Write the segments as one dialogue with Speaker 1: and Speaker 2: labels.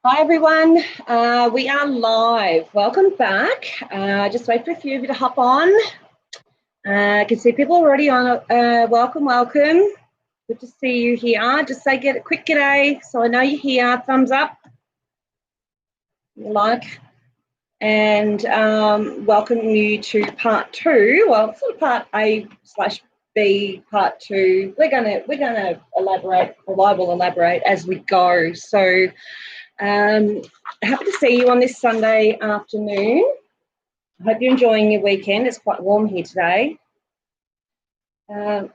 Speaker 1: Hi everyone, we are live. Welcome back. Just wait for a few of you to hop on. I can see people already on. Welcome. Good to see you here. Just say get a quick g'day so I know you're here. Thumbs up, like, and welcome you to part two. Well, sort of part A/B, part two. We're gonna elaborate, or I will elaborate as we go. So. Happy to see you on this Sunday afternoon. I hope you're enjoying your weekend. It's quite warm here today.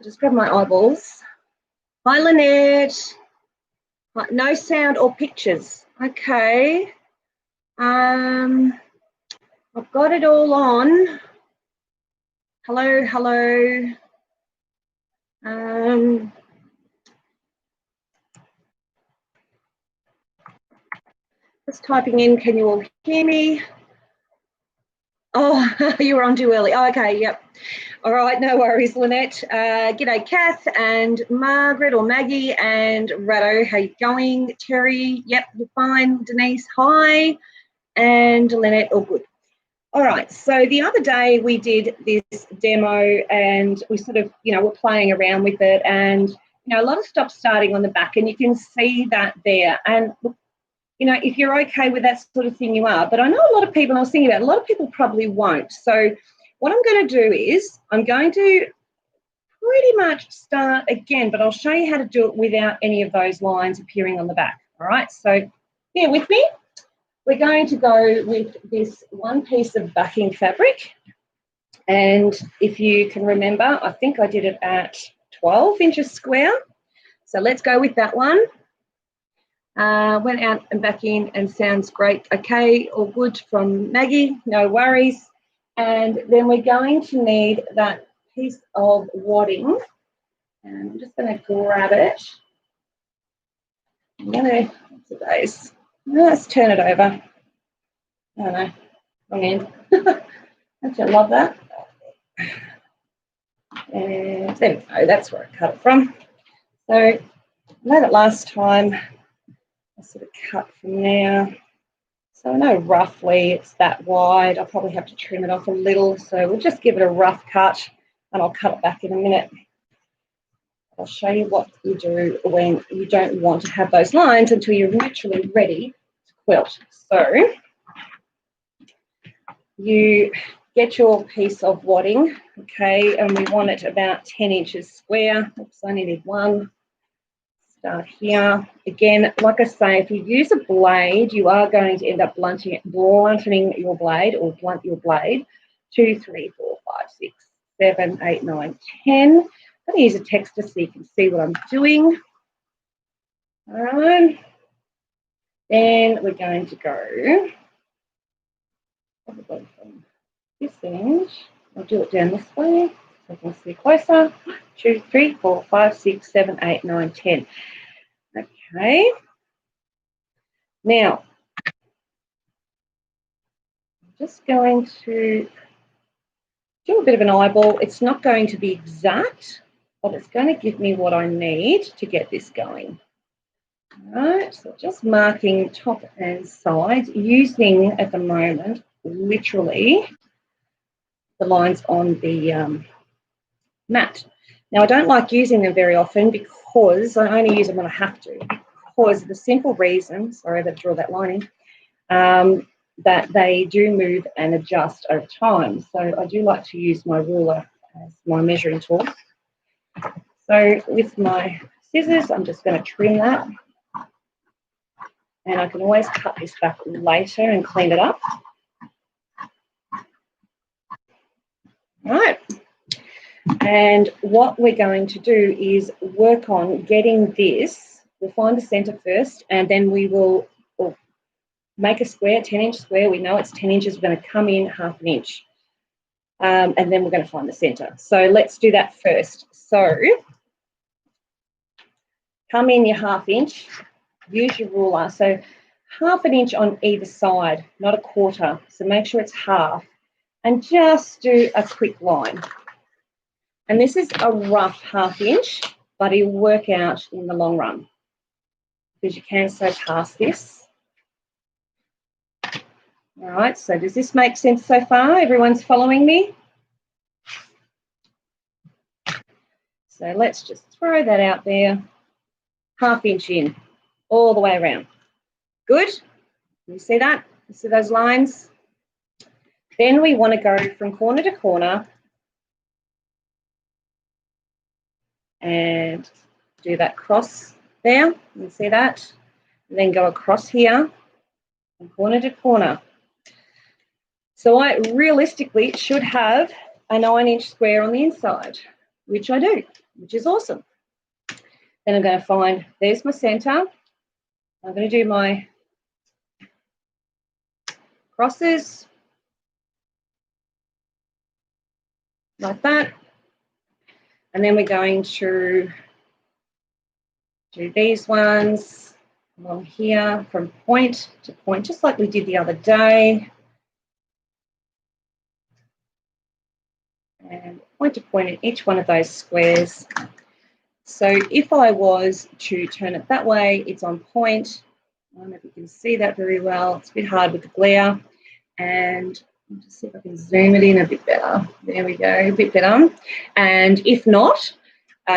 Speaker 1: Just grab my eyeballs. Hi, Lynette. No sound or pictures. Okay. I've got it all on. Hello. Just typing in, can you all hear me? Oh, you were on too early. Oh, okay, yep. All right, no worries, Lynette. G'day, Kath and Margaret or Maggie and Ratto. How you going? Terry, yep, you're fine. Denise, hi. And Lynette, all good. All right, so the other day we did this demo and we sort of, we're playing around with it and, a lot of stop starting on the back and you can see that there. And look, if you're okay with that sort of thing, you are. But I know a lot of people, and I was thinking about it, a lot of people probably won't. So what I'm going to do is I'm going to pretty much start again, but I'll show you how to do it without any of those lines appearing on the back. All right, so bear with me. We're going to go with this one piece of backing fabric. And if you can remember, I think I did it at 12 inches square. So let's go with that one. Went out and back in and sounds great. Okay, all good from Maggie, no worries. And then we're going to need that piece of wadding. And I'm just going to grab it. Let's turn it over. I don't know, wrong end. Don't you love that? And there we go, that's where I cut it from. So I know that last time I sort of cut from there. So I know roughly it's that wide. I'll probably have to trim it off a little. So we'll just give it a rough cut and I'll cut it back in a minute. I'll show you what you do when you don't want to have those lines until you're literally ready to quilt. So you get your piece of wadding, okay, and we want it about 10 inches square. Oops, I only need one. Start here. Again, like I say, if you use a blade, you are going to end up blunting your blade or blunt your blade. 2, 3, 4, 5, 6, 7, 8, 9, 10. I'm going to use a texter so you can see what I'm doing. All right. Then we're going to go probably from this end. I'll do it down this way so I can see closer. 2, 3, 4, 5, 6, 7, 8, 9, 10. Okay. Now, I'm just going to do a bit of an eyeball. It's not going to be exact, but it's going to give me what I need to get this going. All right, so just marking top and side, using at the moment literally the lines on the mat. Now, I don't like using them very often because I only use them when I have to, because of the simple reason, sorry, I draw that line in, that they do move and adjust over time. So I do like to use my ruler as my measuring tool. So with my scissors, I'm just going to trim that. And I can always cut this back later and clean it up. All right. And what we're going to do is work on getting this. We'll find the centre first, and then we will make a square, 10-inch square. We know it's 10 inches. We're going to come in half an inch. And then we're going to find the centre. So let's do that first. So come in your half inch, use your ruler. So half an inch on either side, not a quarter. So make sure it's half. And just do a quick line. And this is a rough half inch, but it'll work out in the long run because you can sew past this. All right, so does this make sense so far? Everyone's following me? So let's just throw that out there, 1/2 inch in, all the way around. Good? You see that? You see those lines? Then we want to go from corner to corner and do that cross there. You see that? And then go across here from corner to corner. So I realistically should have a 9-inch square on the inside, which I do, which is awesome. Then I'm going to find, there's my centre. I'm going to do my crosses like that. And then we're going to do these ones along here from point to point, just like we did the other day. And point to point in each one of those squares. So if I was to turn it that way, it's on point. I don't know if you can see that very well. It's a bit hard with the glare. And I'll just see if I can zoom it in a bit better. There we go, a bit better. And if not,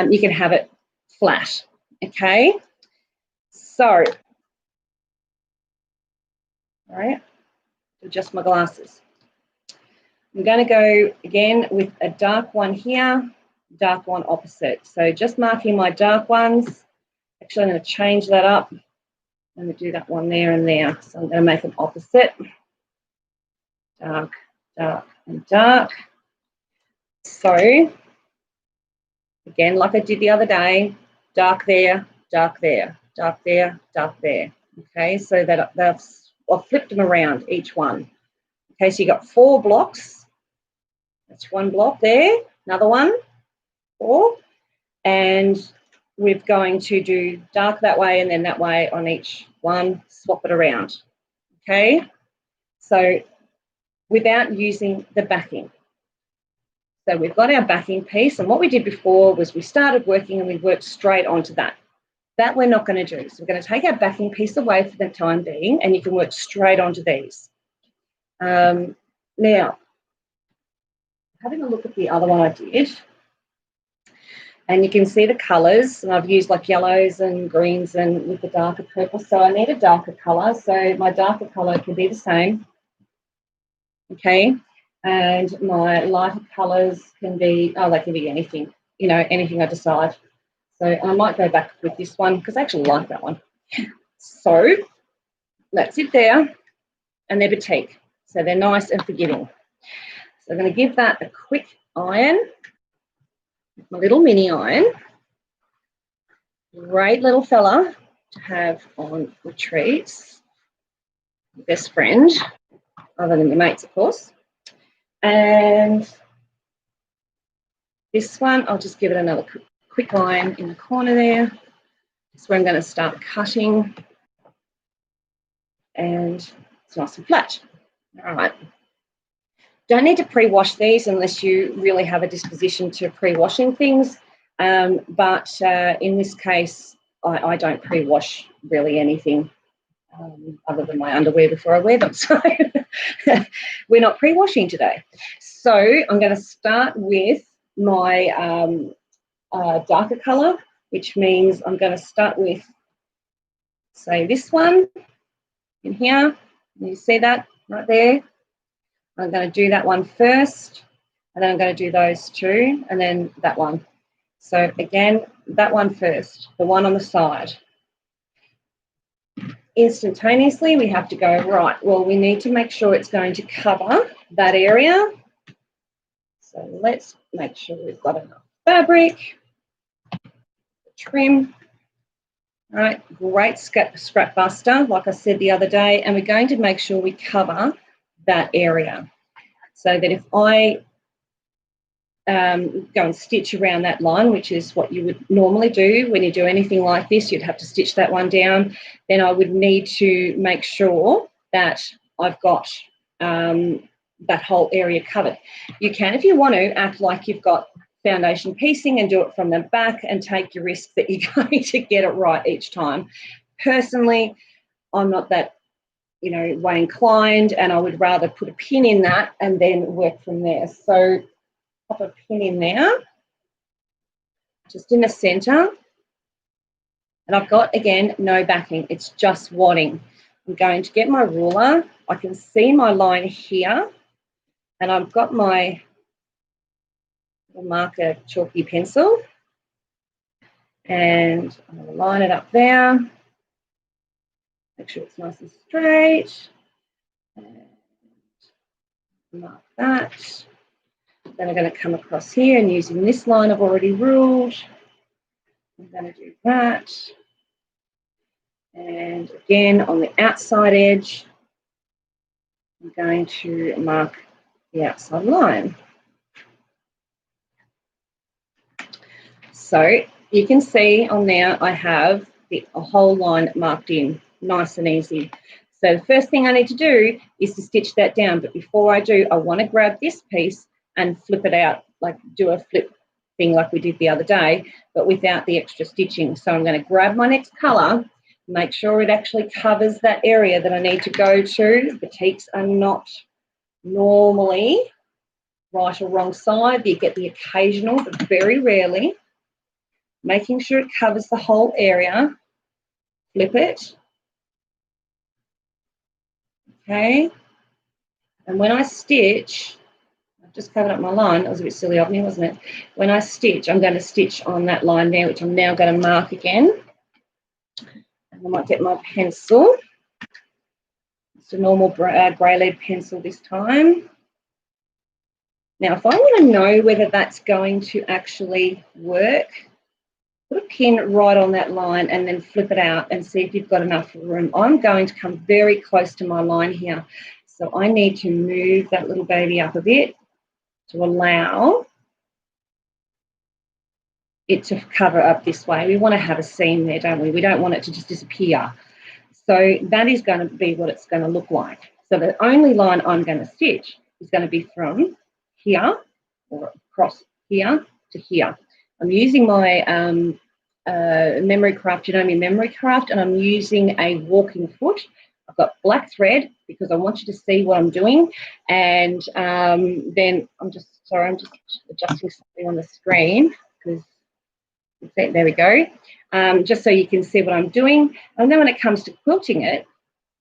Speaker 1: you can have it flat, okay? So, all right, adjust my glasses. I'm going to go again with a dark one here, dark one opposite. So just marking my dark ones. Actually, I'm going to change that up. I'm going to do that one there and there. So I'm going to make them opposite. Dark, dark, and dark. So, again, like I did the other day, dark there, dark there, dark there, dark there. Okay, so that I've flipped them around, each one. Okay, so you've got 4 blocks. That's 1 block there, another one, 4. And we're going to do dark that way and then that way on each one, swap it around. Okay, so without using the backing. So we've got our backing piece, and what we did before was we started working and we worked straight onto that. That we're not going to do. So we're going to take our backing piece away for the time being, and you can work straight onto these. Now, having a look at the other one I did, and you can see the colours, and I've used like yellows and greens and with the darker purple, so I need a darker colour. So my darker colour can be the same, okay, and my lighter colours can be, they can be anything, you know, anything I decide. So I might go back with this one because I actually like that one. So that's it there, and they're batik, so they're nice and forgiving. So I'm going to give that a quick iron with my little mini iron. Great little fella to have on retreats. Best friend, other than your mates, of course. And this one, I'll just give it another quick line in the corner there. That's where I'm going to start cutting. And it's nice and flat. All right. Don't need to pre-wash these unless you really have a disposition to pre-washing things. But in this case, I don't pre-wash really anything other than my underwear before I wear them. So we're not pre-washing today. So I'm going to start with my darker colour, which means I'm going to start with, say, this one in here. You see that right there? I'm going to do that one first, and then I'm going to do those 2, and then that one. So again, that one first, the one on the side. Instantaneously, we have to go, right, well, we need to make sure it's going to cover that area. So let's make sure we've got enough fabric, trim. All right, great scrap buster, like I said the other day, and we're going to make sure we cover that area so that if I go and stitch around that line, which is what you would normally do when you do anything like this, you'd have to stitch that one down, then I would need to make sure that I've got that whole area covered. You can, if you want to, act like you've got foundation piecing and do it from the back and take your risk that you're going to get it right each time. Personally, I'm not that you know, way inclined, and I would rather put a pin in that and then work from there. So pop a pin in there, just in the center. And I've got, again, no backing. It's just wadding. I'm going to get my ruler. I can see my line here, and I've got my marker chalky pencil, and I'm going to line it up there. Make sure it's nice and straight. And mark that. Then I'm going to come across here, and using this line I've already ruled, I'm going to do that. And again, on the outside edge, I'm going to mark the outside line. So you can see on there I have a whole line marked in, nice and easy. So the first thing I need to do is to stitch that down. But before I do, I want to grab this piece and flip it out, like do a flip thing like we did the other day, but without the extra stitching. So I'm going to grab my next colour, make sure it actually covers that area that I need to go to. Batiks are not normally right or wrong side. You get the occasional, but very rarely. Making sure it covers the whole area. Flip it. Okay. And when I stitch, I've just covered up my line. That was a bit silly of me, wasn't it? When I stitch, I'm going to stitch on that line there, which I'm now going to mark again. And I might get my pencil. It's a normal grey lead pencil this time. Now, if I want to know whether that's going to actually work, put a pin right on that line and then flip it out and see if you've got enough room. I'm going to come very close to my line here. So I need to move that little baby up a bit to allow it to cover up this way. We want to have a seam there, don't we? We don't want it to just disappear. So that is going to be what it's going to look like. So the only line I'm going to stitch is going to be from here or across here to here. I'm using my memory craft, you know me, memory craft, and I'm using a walking foot. I've got black thread because I want you to see what I'm doing. And then I'm just adjusting something on the screen because there we go. Just so you can see what I'm doing. And then when it comes to quilting it,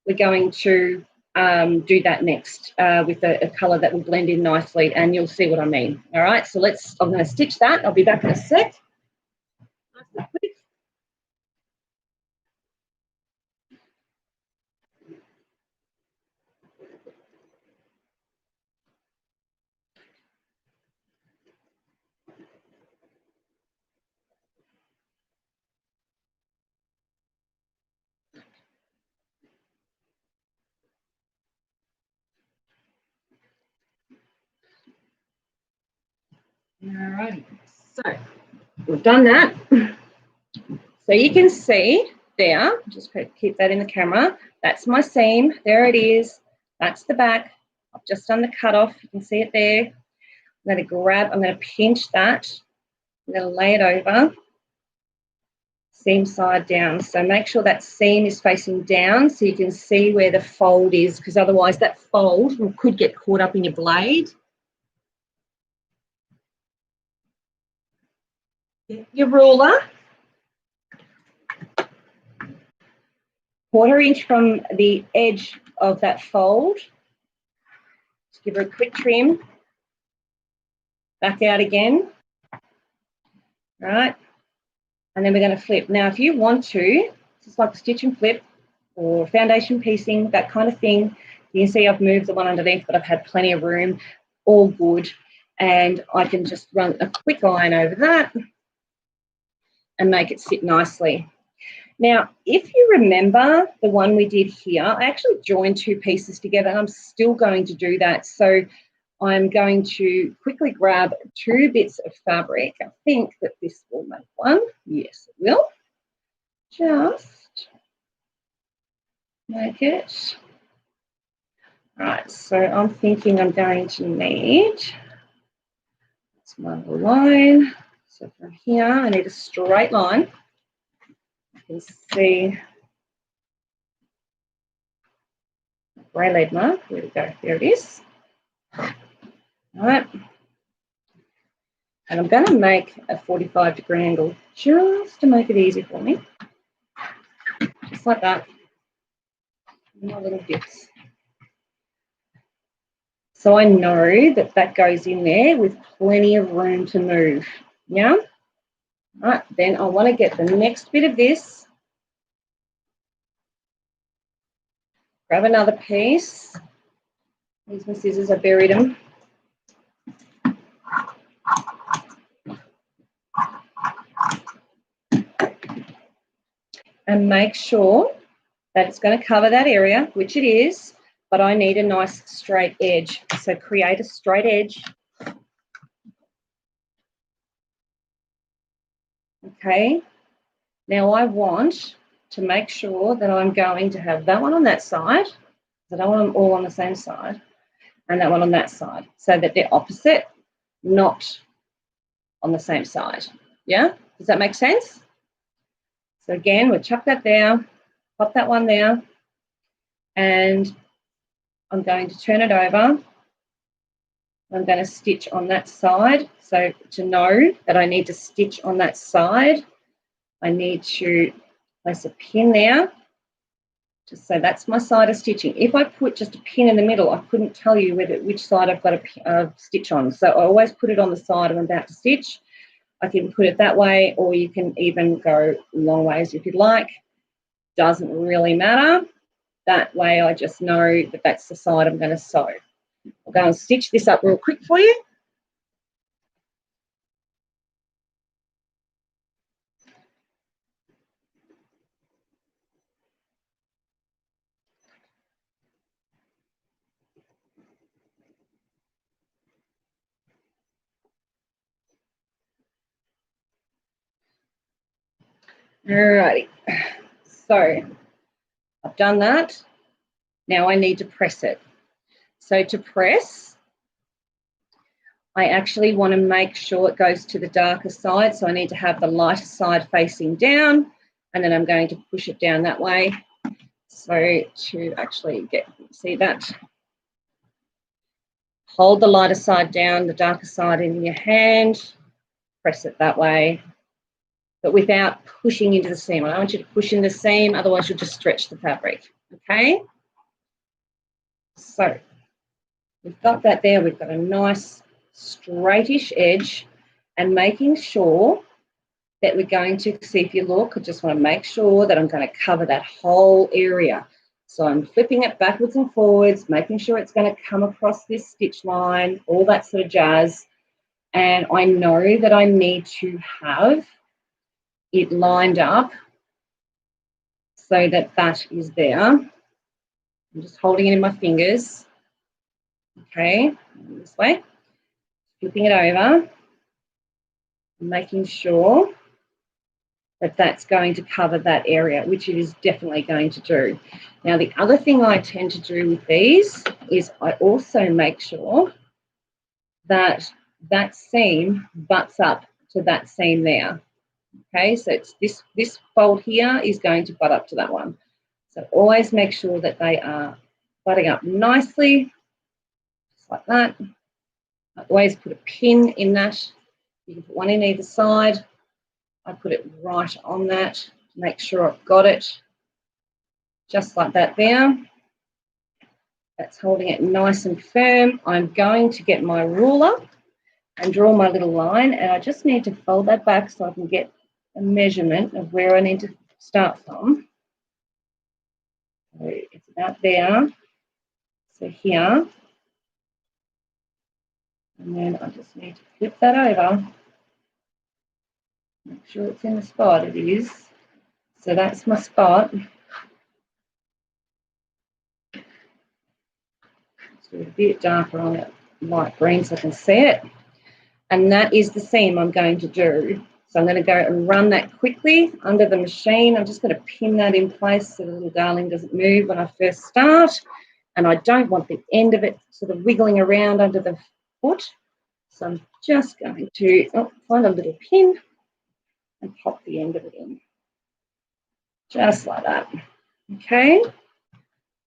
Speaker 1: we're going to do that next with a colour that will blend in nicely, and you'll see what I mean. All right, so I'm going to stitch that. I'll be back in a sec. Nice and quick. All right, so we've done that. So you can see there, just keep that in the camera. That's my seam. There it is. That's the back. I've just done the cut off. You can see it there. I'm going to pinch that. I'm going to lay it over, seam side down. So make sure that seam is facing down so you can see where the fold is, because otherwise that fold could get caught up in your blade. Get your ruler. 1/4 inch from the edge of that fold. Just give her a quick trim. Back out again. Right. And then we're going to flip. Now, if you want to, just like a stitch and flip or foundation piecing, that kind of thing, you can see I've moved the one underneath, but I've had plenty of room, all good. And I can just run a quick iron over that and make it sit nicely. Now, if you remember the one we did here, I actually joined 2 pieces together, and I'm still going to do that. So I'm going to quickly grab 2 bits of fabric. I think that this will make one. Yes, it will. Just make it. Right, so I'm thinking I'm going to need, that's my line. So from here, I need a straight line. You can see grey lead mark. Where we go? There it is. All right. And I'm going to make a 45-degree angle just to make it easy for me. Just like that. My little dips. So I know that that goes in there with plenty of room to move. Yeah? All right, then I want to get the next bit of this. Grab another piece. Here's my scissors, I buried them. And make sure that it's going to cover that area, which it is, but I need a nice straight edge. So create a straight edge. Okay. Now I want to make sure that I'm going to have that one on that side. I don't want them all on the same side. And that one on that side, so that they're opposite, not on the same side. Yeah? Does that make sense? So again, we'll chuck that there, pop that one there, and I'm going to turn it over. I'm going to stitch on that side. So to know that I need to stitch on that side, I need to place a pin there. Just so that's my side of stitching. If I put just a pin in the middle, I couldn't tell you which side I've got a stitch on. So I always put it on the side I'm about to stitch. I can put it that way, or you can even go long ways if you'd like. Doesn't really matter. That way I just know that that's the side I'm going to sew. I'll go and stitch this up real quick for you. Alrighty, so I've done that. Now I need to press it. So to press, I actually want to make sure it goes to the darker side. So I need to have the lighter side facing down, and then I'm going to push it down that way. So to actually see that, hold the lighter side down, the darker side in your hand, press it that way, but without pushing into the seam. I don't want you to push in the seam, otherwise you'll just stretch the fabric, okay? So we've got that there. We've got a nice straightish edge, and making sure that we're going to, see if you look, I just want to make sure that I'm going to cover that whole area. So I'm flipping it backwards and forwards, making sure it's going to come across this stitch line, all that sort of jazz. And I know that I need to have it lined up so that that is there. I'm just holding it in my fingers. Okay, this way. Flipping it over, making sure that that's going to cover that area, which it is definitely going to do. Now, the other thing I tend to do with these is I also make sure that that seam butts up to that seam there. Okay, so it's this fold here is going to butt up to that one. So always make sure that they are butting up nicely, just like that. I always put a pin in that. You can put one in either side. I put it right on that to make sure I've got it, just like that there. That's holding it nice and firm. I'm going to get my ruler and draw my little line, and I just need to fold that back so I can get a measurement of where I need to start from. So it's about there, so here, and then I just need to flip that over, make sure it's in the spot. It is. So that's my spot. Let's do it a bit darker on it, light green, so I can see it. And that is the seam I'm going to do. So I'm going to go and run that quickly under the machine. I'm just going to pin that in place so the little darling doesn't move when I first start. And I don't want the end of it sort of wiggling around under the foot. So I'm just going to find a little pin and pop the end of it in. Just like that. Okay.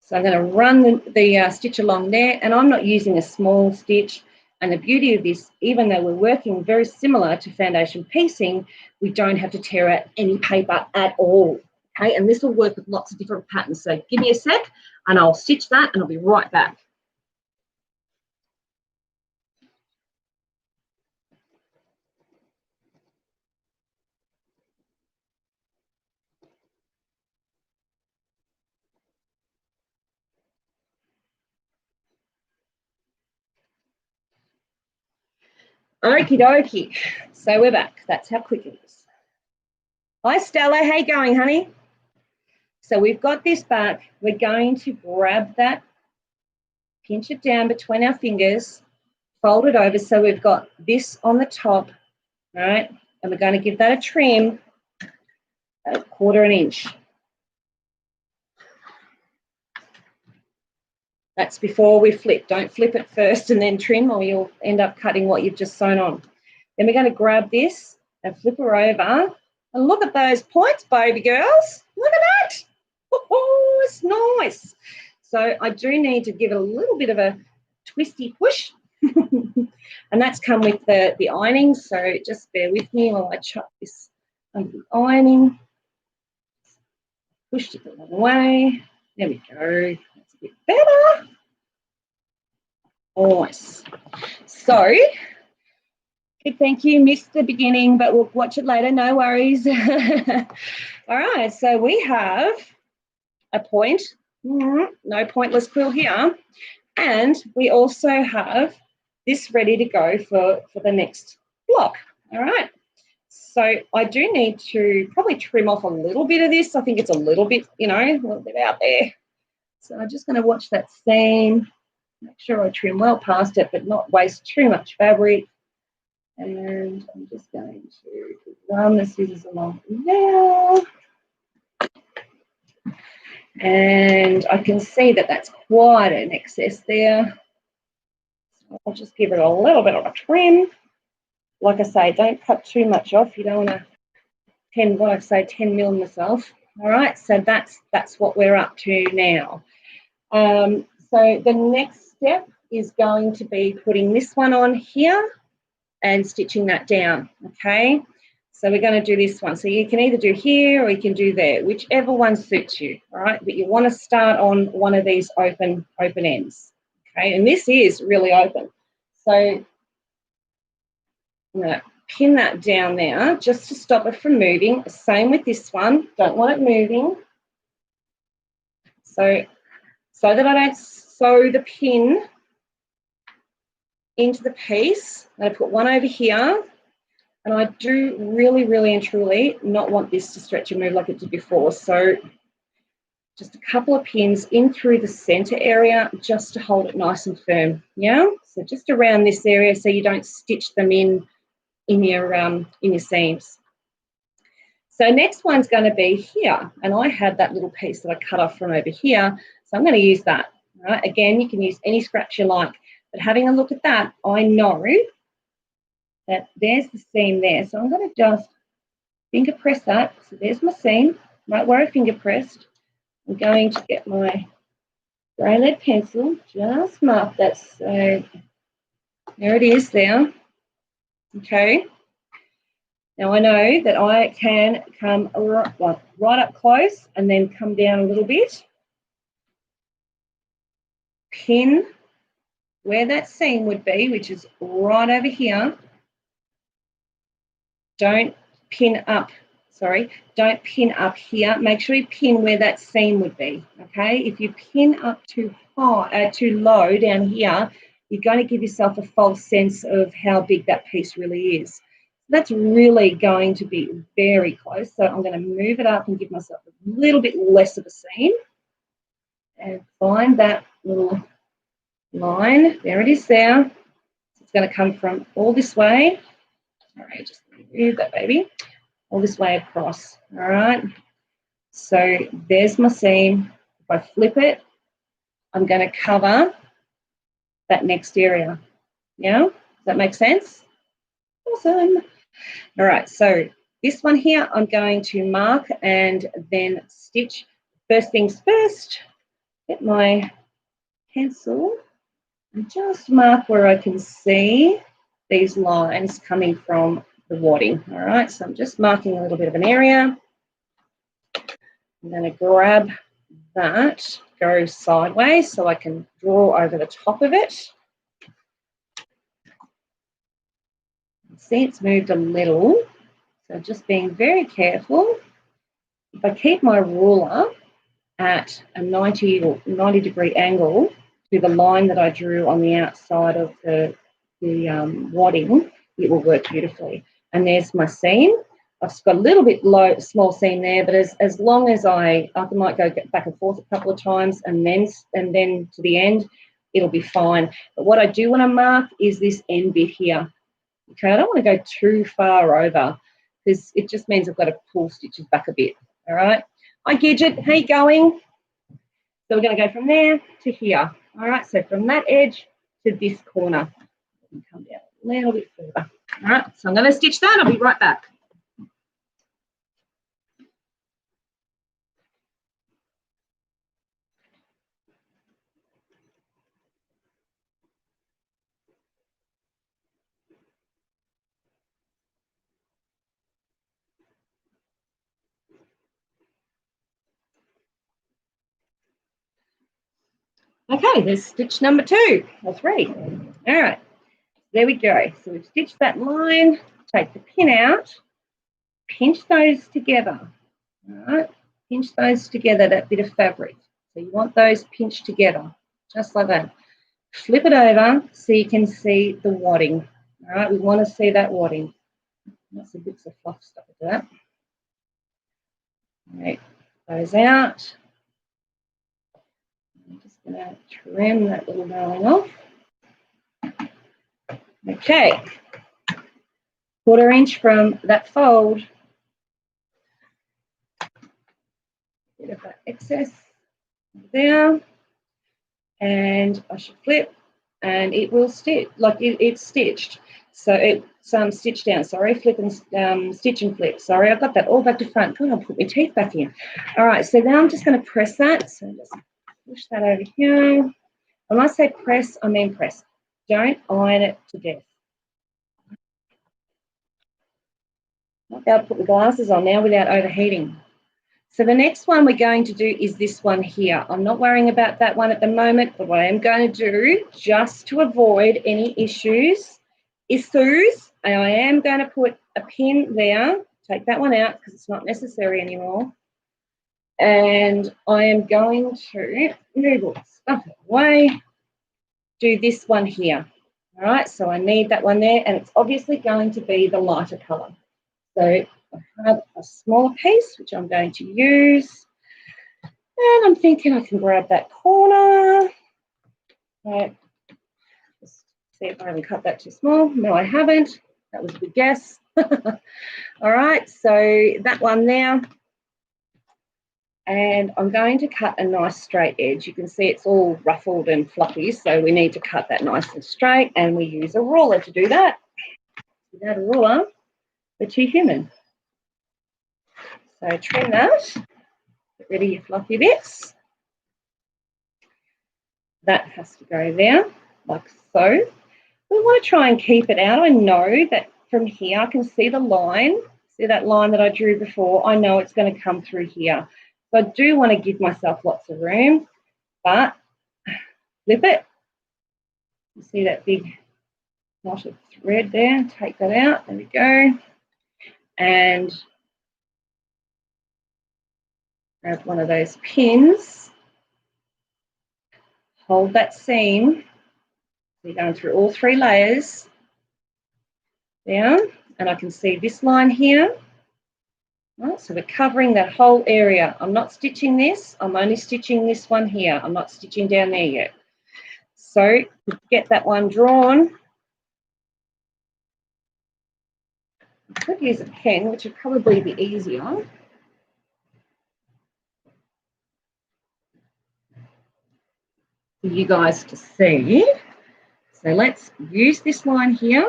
Speaker 1: So I'm going to run the stitch along there, and I'm not using a small stitch. And the beauty of this, even though we're working very similar to foundation piecing, we don't have to tear out any paper at all. Okay, and this will work with lots of different patterns. So give me a sec and I'll stitch that and I'll be right back. Okie dokie. So we're back. That's how quick it is. Hi, Stella. How you going, honey? So we've got this back. We're going to grab that, pinch it down between our fingers, fold it over so we've got this on the top, all right? And we're going to give that a trim at 1/4 inch. That's before we flip. Don't flip it first and then trim, or you'll end up cutting what you've just sewn on. Then we're going to grab this and flip her over. And look at those points, baby girls. Look at that. Oh, it's nice. So I do need to give it a little bit of a twisty push. And that's come with the ironing. So just bear with me while I chuck this under the ironing. Pushed it the wrong way. There we go. That's a bit better. Nice. So, thank you. Missed the beginning, but we'll watch it later. No worries. All right. So we have a point. No pointless quill here. And we also have this ready to go for the next block. All right. So I do need to probably trim off a little bit of this. I think it's a little bit, a little bit out there. So I'm just going to watch that seam, make sure I trim well past it, but not waste too much fabric. And I'm just going to run the scissors along now. And I can see that that's quite an excess there. So I'll just give it a little bit of a trim. Like I say, don't cut too much off. You don't want to 10 mil myself. All right, so that's what we're up to now. So the next step is going to be putting this one on here and stitching that down, okay? So we're going to do this one. So you can either do here or you can do there, whichever one suits you, all right? But you want to start on one of these open ends, okay? And this is really open. So I'm going to pin that down there just to stop it from moving. Same with this one. Don't want it moving. So that I don't sew the pin into the piece, I'm going to put one over here. And I do really, really and truly not want this to stretch and move like it did before. So just a couple of pins in through the center area just to hold it nice and firm. Yeah. So just around this area so you don't stitch them in your seams. So next one's going to be here. And I had that little piece that I cut off from over here. So I'm going to use that. Right? Again, you can use any scratch you like. But having a look at that, I know that there's the seam there. So I'm going to just finger press that. So there's my seam, right where I finger pressed. I'm going to get my grey lead pencil, just mark that. So there it is there. Okay. Now I know that I can come right up close and then come down a little bit. Pin where that seam would be, which is right over here. Don't pin up here. Make sure you pin where that seam would be, okay? If you pin up too low down here, you're going to give yourself a false sense of how big that piece really is. That's really going to be very close. So I'm going to move it up and give myself a little bit less of a seam. And find that little line. There it is there. It's going to come from all this way. All right, just move that baby. All this way across, all right? So there's my seam. If I flip it, I'm going to cover that next area. Yeah? Does that make sense? Awesome. All right, so this one here, I'm going to mark and then stitch. First things first, get my pencil and just mark where I can see these lines coming from the wadding. All right, so I'm just marking a little bit of an area. I'm going to grab that, go sideways so I can draw over the top of it. See, it's moved a little, so just being very careful. If I keep my ruler at a 90 or 90 degree angle to the line that I drew on the outside of the wadding, it will work beautifully. And there's my seam. I've got a little bit low, small seam there, but as long as I might go back and forth a couple of times and then to the end, it'll be fine. But what I do want to mark is this end bit here. Okay, I don't want to go too far over because it just means I've got to pull stitches back a bit. All right. Hi, Gidget. How you going? So we're going to go from there to here. All right, so from that edge to this corner. Come down a little bit further. All right, so I'm going to stitch that. I'll be right back. Okay, there's stitch number 2 or 3. All right, there we go. So we've stitched that line, take the pin out, pinch those together. All right, pinch those together, that bit of fabric. So you want those pinched together, just like that. Flip it over so you can see the wadding. All right, we want to see that wadding. Lots of bits of fluff stuck with that. All right, those out. I'm just going to trim that little darling off. Okay, 1/4 inch from that fold. Bit of that excess there, and I should flip, and it will stitch like it's stitched. So it's stitched down. Sorry, flip and stitch and flip. Sorry, I've got that all back to front. God, I'll put my teeth back in. All right, so now I'm just going to press that. So just push that over here. When I say press, I mean press. Don't iron it to death. Not be able to put the glasses on now without overheating. So the next one we're going to do is this one here. I'm not worrying about that one at the moment, but what I am going to do, just to avoid any issues, and I am going to put a pin there. Take that one out because it's not necessary anymore. And I am going to move all the stuff away. Do this one here. All right, so I need that one there, and it's obviously going to be the lighter colour. So I have a smaller piece, which I'm going to use. And I'm thinking I can grab that corner. Right. Just see if I haven't cut that too small. No, I haven't. That was a good guess. All right, so that one there. And I'm going to cut a nice straight edge. You can see it's all ruffled and fluffy, so we need to cut that nice and straight, and we use a ruler to do that. Without a ruler, we're too human. So trim that. Get rid of your fluffy bits. That has to go there, like so. We want to try and keep it out. I know that from here I can see the line. See that line that I drew before? I know it's going to come through here. So I do want to give myself lots of room, but flip it. You see that big knot of thread there? Take that out. There we go. And grab one of those pins. Hold that seam. You're going through all 3 layers down, and I can see this line here. Right, so we're covering that whole area. I'm not stitching this. I'm only stitching this one here. I'm not stitching down there yet. So to get that one drawn, I could use a pen, which would probably be easier. For you guys to see. So let's use this line here.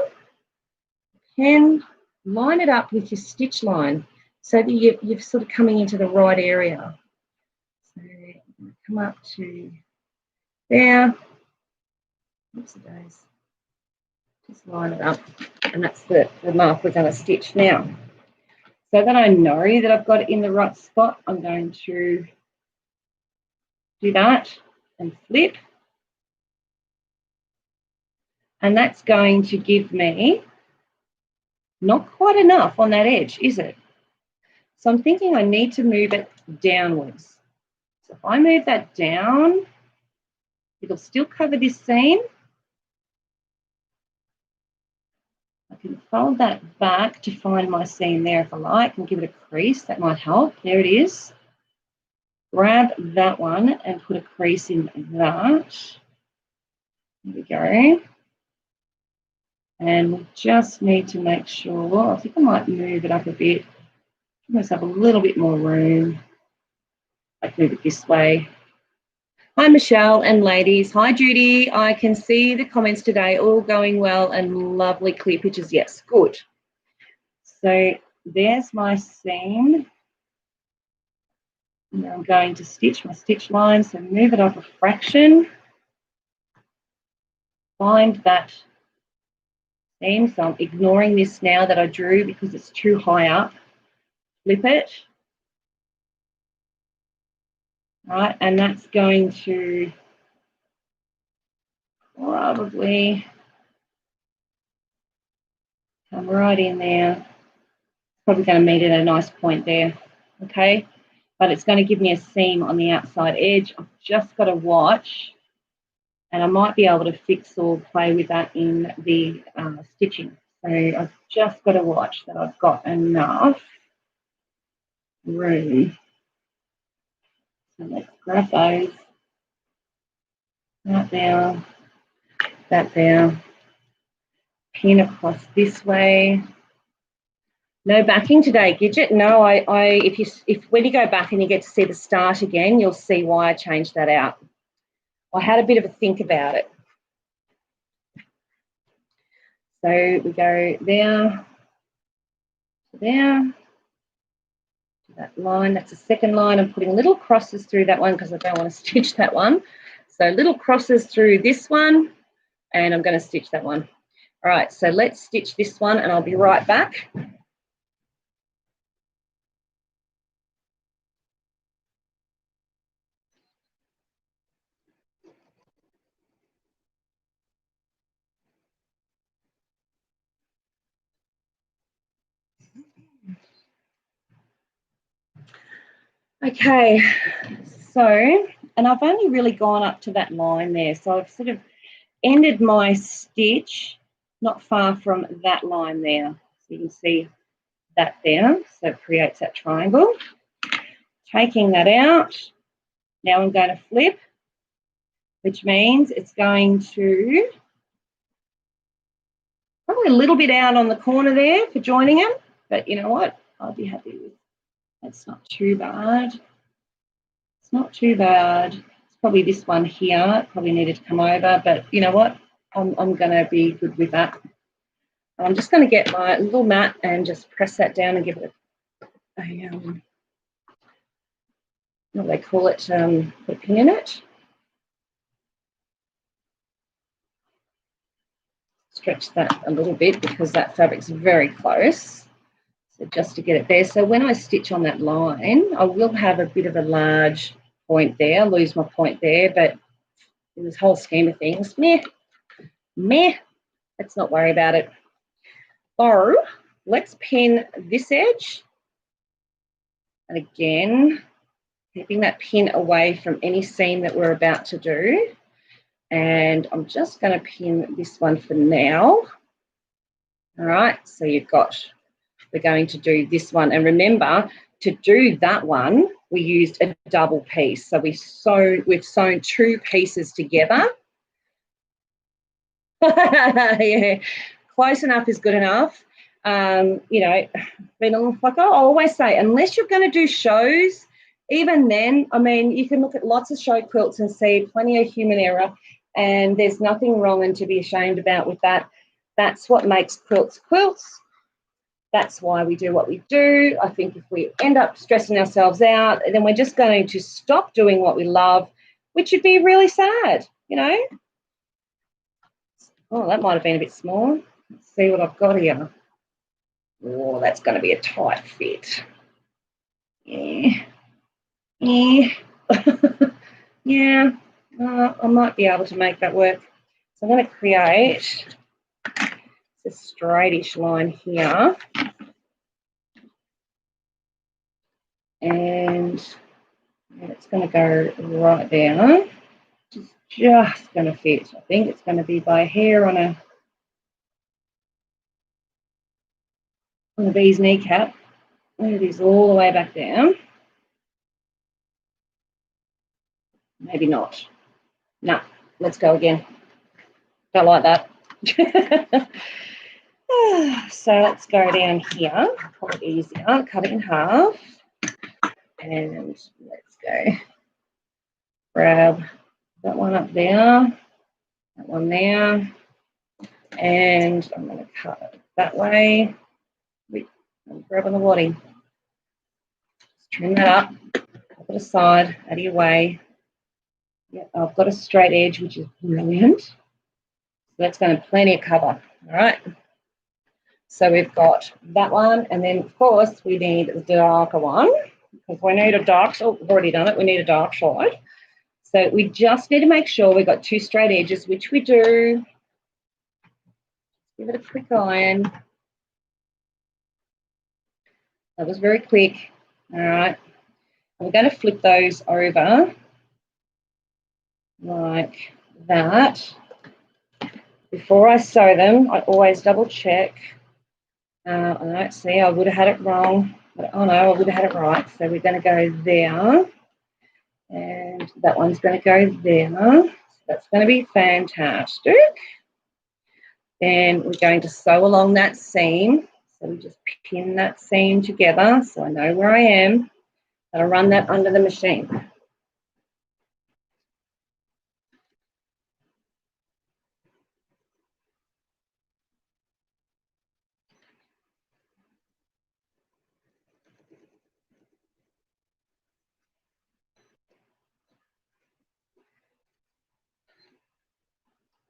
Speaker 1: Pen, line it up with your stitch line so that you're sort of coming into the right area. So come up to there. What's the days? Just line it up, and that's the mark we're going to stitch now. So that I know that I've got it in the right spot, I'm going to do that and flip. And that's going to give me not quite enough on that edge, is it? So I'm thinking I need to move it downwards. So if I move that down, it'll still cover this seam. I can fold that back to find my seam there if I like and give it a crease. That might help. There it is. Grab that one and put a crease in that. There we go. And we just need to make sure, I think I might move it up a bit. Give myself a little bit more room. I can move it this way. Hi, Michelle and ladies. Hi, Judy. I can see the comments today all going well and lovely clear pictures. Yes, good. So there's my seam. Now I'm going to stitch my stitch line. So move it up a fraction. Find that seam. So I'm ignoring this now that I drew because it's too high up. Flip it. Right, and that's going to probably come right in there. Probably going to meet at a nice point there, okay? But it's going to give me a seam on the outside edge. I've just got to watch, and I might be able to fix or play with that in the stitching. So I've just got to watch that I've got enough room. So let's grab those. That there, that there. Pin across this way. No backing today, Gidget. No, if when you go back and you get to see the start again, you'll see why I changed that out. I had a bit of a think about it. So we go there, there, to that line. That's the second line. I'm putting little crosses through that one because I don't want to stitch that one. So little crosses through this one, and I'm going to stitch that one. All right, so let's stitch this one, and I'll be right back. Okay, so, and I've only really gone up to that line there. So I've sort of ended my stitch not far from that line there. So you can see that there. So it creates that triangle. Taking that out, now I'm going to flip, which means it's going to probably a little bit out on the corner there for joining them. But you know what? I'll be happy with that's not too bad. It's not too bad. It's probably this one here. It probably needed to come over, but you know what? I'm going to be good with that. I'm just going to get my little mat and just press that down and give it a what do they call it? Put a pin in it. Stretch that a little bit because that fabric's very close. So just to get it there. So when I stitch on that line, I will have a bit of a large point there, lose my point there, but in this whole scheme of things, meh, let's not worry about it. So let's pin this edge. And again, keeping that pin away from any seam that we're about to do. And I'm just going to pin this one for now. All right, so we're going to do this one. And remember, to do that one, we used a double piece. So we've sewn two pieces together. Yeah, close enough is good enough. You know, like I always say, unless you're going to do shows, even then, I mean, you can look at lots of show quilts and see plenty of human error, and there's nothing wrong and to be ashamed about with that. That's what makes quilts quilts. That's why we do what we do. I think if we end up stressing ourselves out, then we're just going to stop doing what we love which would be really sad, you know. Oh, that might have been a bit small. Let's see what I've got here. Oh, that's going to be a tight fit. Yeah. Yeah. Yeah. I might be able to make that work. So I'm going to create a straightish line here. And it's going to go right there. It's just going to fit. I think it's going to be by hair on the bee's kneecap. There it is, all the way back down. Maybe not. No, let's go again. Don't like that. So let's go down here, probably easier, cut it in half. And let's go grab that one up there, that one there, and I'm going to cut it that way. I'm grabbing the wadding. Just trim that up, put it aside, out of your way. Yep, I've got a straight edge, which is brilliant. So that's going to plenty of cover. All right. So we've got that one, and then of course we need the darker one because we need a dark. Oh, we've already done it. We need a dark side. So we just need to make sure we've got two straight edges, which we do. Give it a quick iron. That was very quick. All right. We're going to flip those over like that. Before I sew them, I always double check. I don't see, I would have had it wrong. But, oh no, I would have had it right. So we're going to go there. And that one's going to go there. So that's going to be fantastic. Then we're going to sew along that seam. So we just pin that seam together so I know where I am. I'll run that under the machine.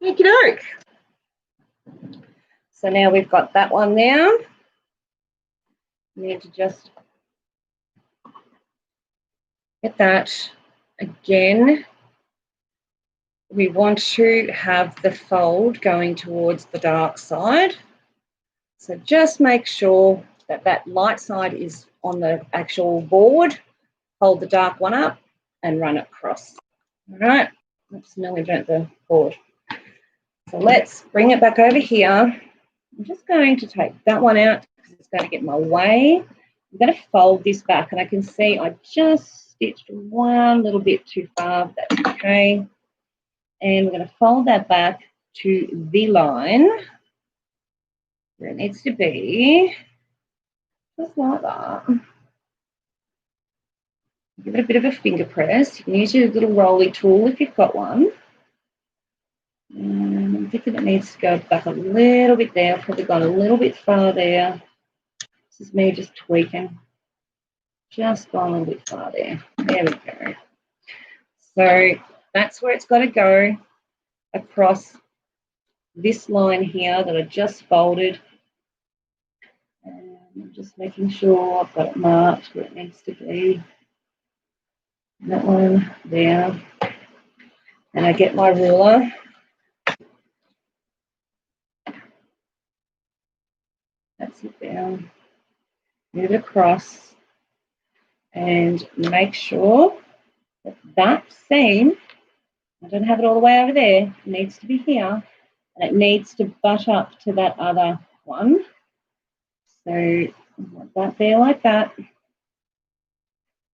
Speaker 1: Okey-doke. So now we've got that one there. We need to just get that again. We want to have the fold going towards the dark side. So just make sure that that light side is on the actual board. Hold the dark one up and run it across. All right. Oops, nearly burnt the board. So let's bring it back over here. I'm just going to take that one out because it's going to get in my way. I'm going to fold this back, and I can see I just stitched one little bit too far. That's okay. And we're going to fold that back to the line where it needs to be, just like that. Give it a bit of a finger press. You can use your little rolly tool if you've got one. And I'm thinking it needs to go back a little bit there. I've probably gone a little bit far there. This is me just tweaking. Just gone a little bit far there. There we go. So that's where it's got to go, across this line here that I just folded. And I'm just making sure I've got it marked where it needs to be. That one there. And I get my ruler. That's it down. Move it across and make sure that that seam, I don't have it all the way over there, it needs to be here, and it needs to butt up to that other one. So I want that there like that.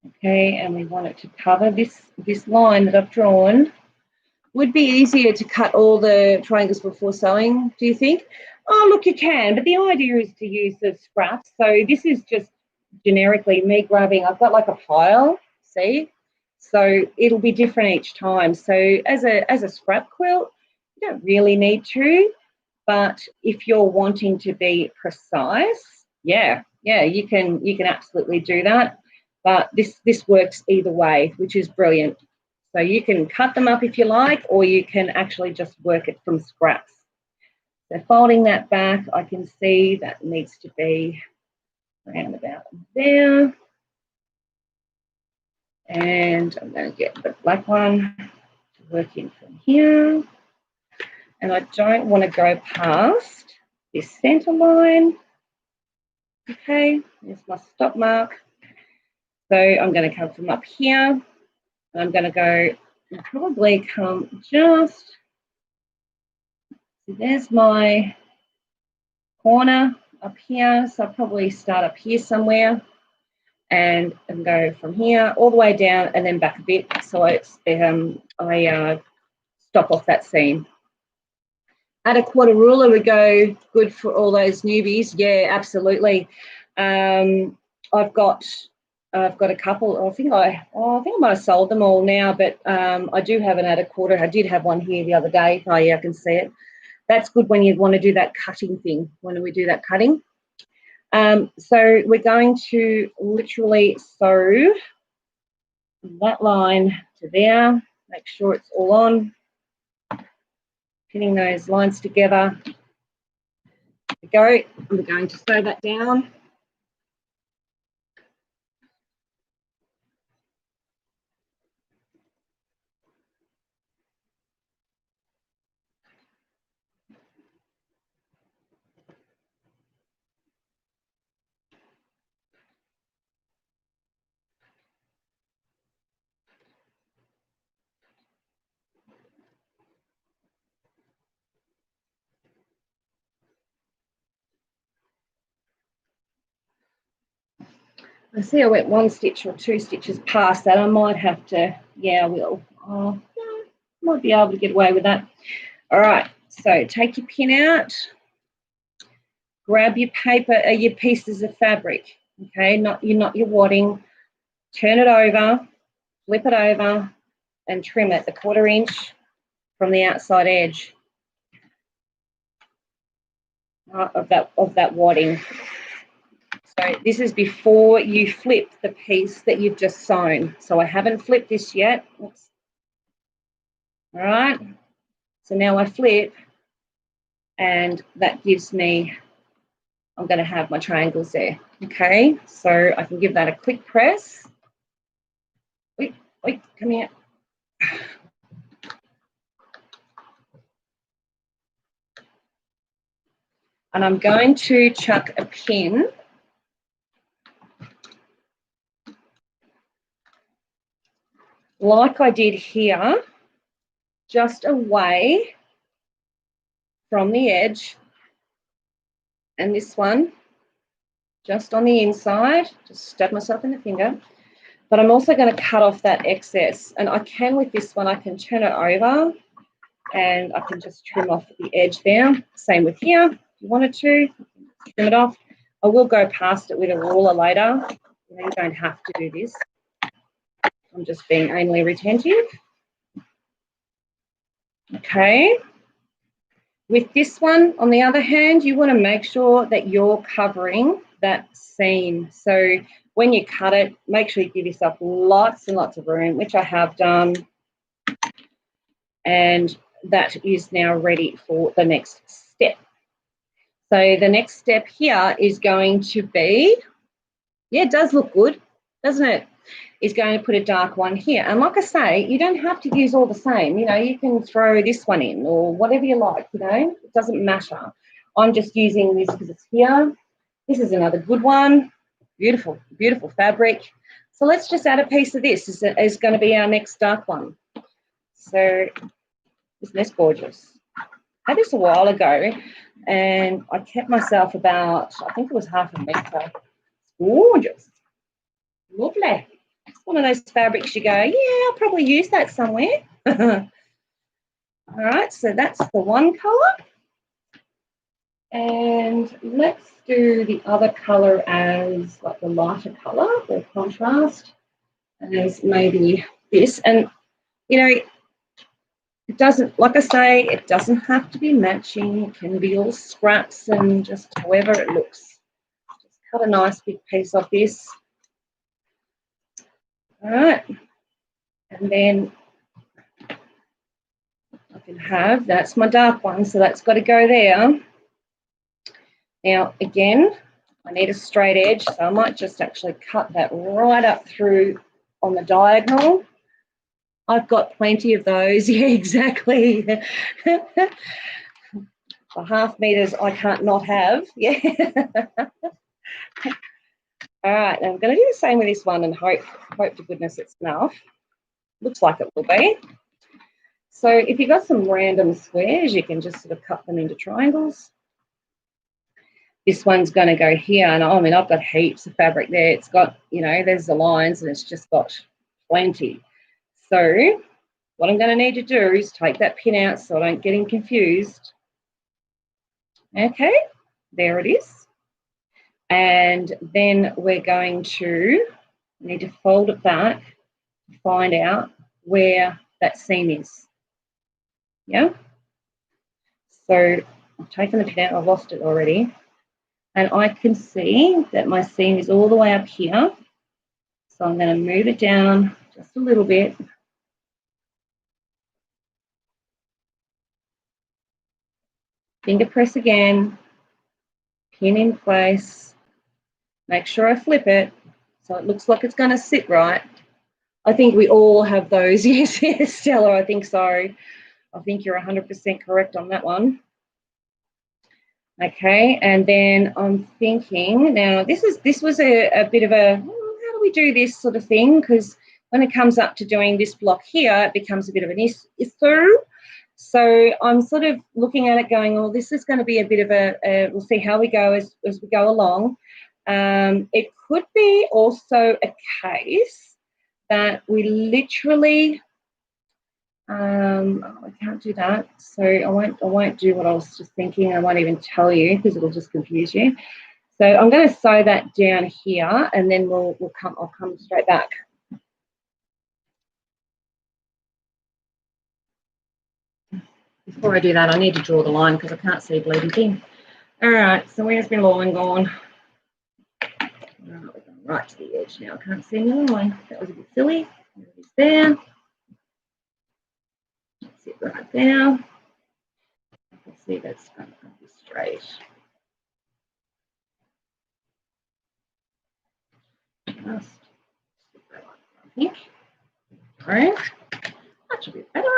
Speaker 1: Okay, and we want it to cover this line that I've drawn. Would be easier to cut all the triangles before sewing, do you think? Oh, look, you can, but the idea is to use the scraps. So this is just generically me grabbing, I've got like a pile, see? So it'll be different each time. So as a scrap quilt, you don't really need to, but if you're wanting to be precise, yeah, you can absolutely do that. But this works either way, which is brilliant. So you can cut them up if you like, or you can actually just work it from scraps. So folding that back, I can see that needs to be around about there. And I'm going to get the black one to work in from here. And I don't want to go past this center line. Okay, there's my stop mark. So I'm going to come from up here, and I'm going to go and probably come just, so there's my corner up here. So I'll probably start up here somewhere and go from here all the way down and then back a bit. So it's, I stop off that seam. Add a quarter ruler would go good for all those newbies. Yeah, absolutely. I've got a couple. I think I might have sold them all now, but I do have an added quarter. I did have one here the other day. Oh yeah, I can see it. That's good when you want to do that cutting thing. When we do that cutting, so we're going to literally sew that line to there. Make sure it's all on. Pinning those lines together. There we go. We're going to sew that down. I see I went one stitch or two stitches past that. I might have to, yeah, I will. Oh, yeah, might be able to get away with that. All right, so take your pin out, grab your paper, your pieces of fabric, okay, not your wadding, turn it over, flip it over, and trim it 1/4 inch from the outside edge of that wadding. So this is before you flip the piece that you've just sewn. So I haven't flipped this yet. Oops. All right. So now I flip, and that gives me, I'm going to have my triangles there. Okay. So I can give that a quick press. Wait, come here. And I'm going to chuck a pin like I did here, just away from the edge, and this one just on the inside, just stab myself in the finger. But I'm also going to cut off that excess, and I can with this one, I can turn it over and I can just trim off the edge there. Same with here, if you wanted to, trim it off. I will go past it with a ruler later. You don't have to do this. I'm just being anally retentive. Okay. With this one, on the other hand, you want to make sure that you're covering that seam. So when you cut it, make sure you give yourself lots and lots of room, which I have done. And that is now ready for the next step. So the next step here is going to be, yeah, it does look good, doesn't it? Is going to put a dark one here. And like I say, you don't have to use all the same. You know, you can throw this one in or whatever you like, you know, it doesn't matter. I'm just using this because it's here. This is another good one. Beautiful, beautiful fabric. So let's just add a piece of this. This is going to be our next dark one. So isn't this gorgeous? I had this a while ago and I kept myself about, I think it was half a metre. Gorgeous. Lovely. It's one of those fabrics you go, yeah, I'll probably use that somewhere. All right, so that's the one colour. And let's do the other colour as like the lighter colour, the contrast, as maybe this. And, you know, it doesn't, like I say, it doesn't have to be matching. It can be all scraps and just however it looks. Just cut a nice big piece off this. All right. And then can have, that's my dark one, so that's got to go there. Now, again, I need a straight edge, so I might just actually cut that right up through on the diagonal. I've got plenty of those. Yeah, exactly. The half meters I can't not have. Yeah. All right, now I'm going to do the same with this one and hope to goodness it's enough. Looks like it will be. So if you've got some random squares, you can just sort of cut them into triangles. This one's going to go here, and I mean, I've got heaps of fabric there. It's got, you know, there's the lines, and it's just got plenty. So what I'm going to need to do is take that pin out so I don't get him confused. Okay, there it is. And then we're going to need to fold it back to find out where that seam is. Yeah. So I've taken the pin out, I've lost it already. And I can see that my seam is all the way up here. So I'm going to move it down just a little bit. Finger press again, pin in place. Make sure I flip it so it looks like it's going to sit right. I think we all have those. Yes, yes, Stella, I think so. I think you're 100% correct on that one. Okay, and then I'm thinking, now this was a bit of a, how do we do this sort of thing? Because when it comes up to doing this block here, it becomes a bit of an issue. So I'm sort of looking at it going, well, this is going to be a bit of a we'll see how we go as we go along. It could be also a case that we literally, I can't do that. So I won't do what I was just thinking. I won't even tell you because it'll just confuse you. So I'm going to sew that down here, and then I'll come straight back. Before I do that, I need to draw the line because I can't see a bleeding thing. All right, so where's my line gone? We're going right to the edge now. I can't see the line. That was a bit silly. There it is there. That's it right there. Let's see, that's going to be straight. Just I think. All right, that should be better.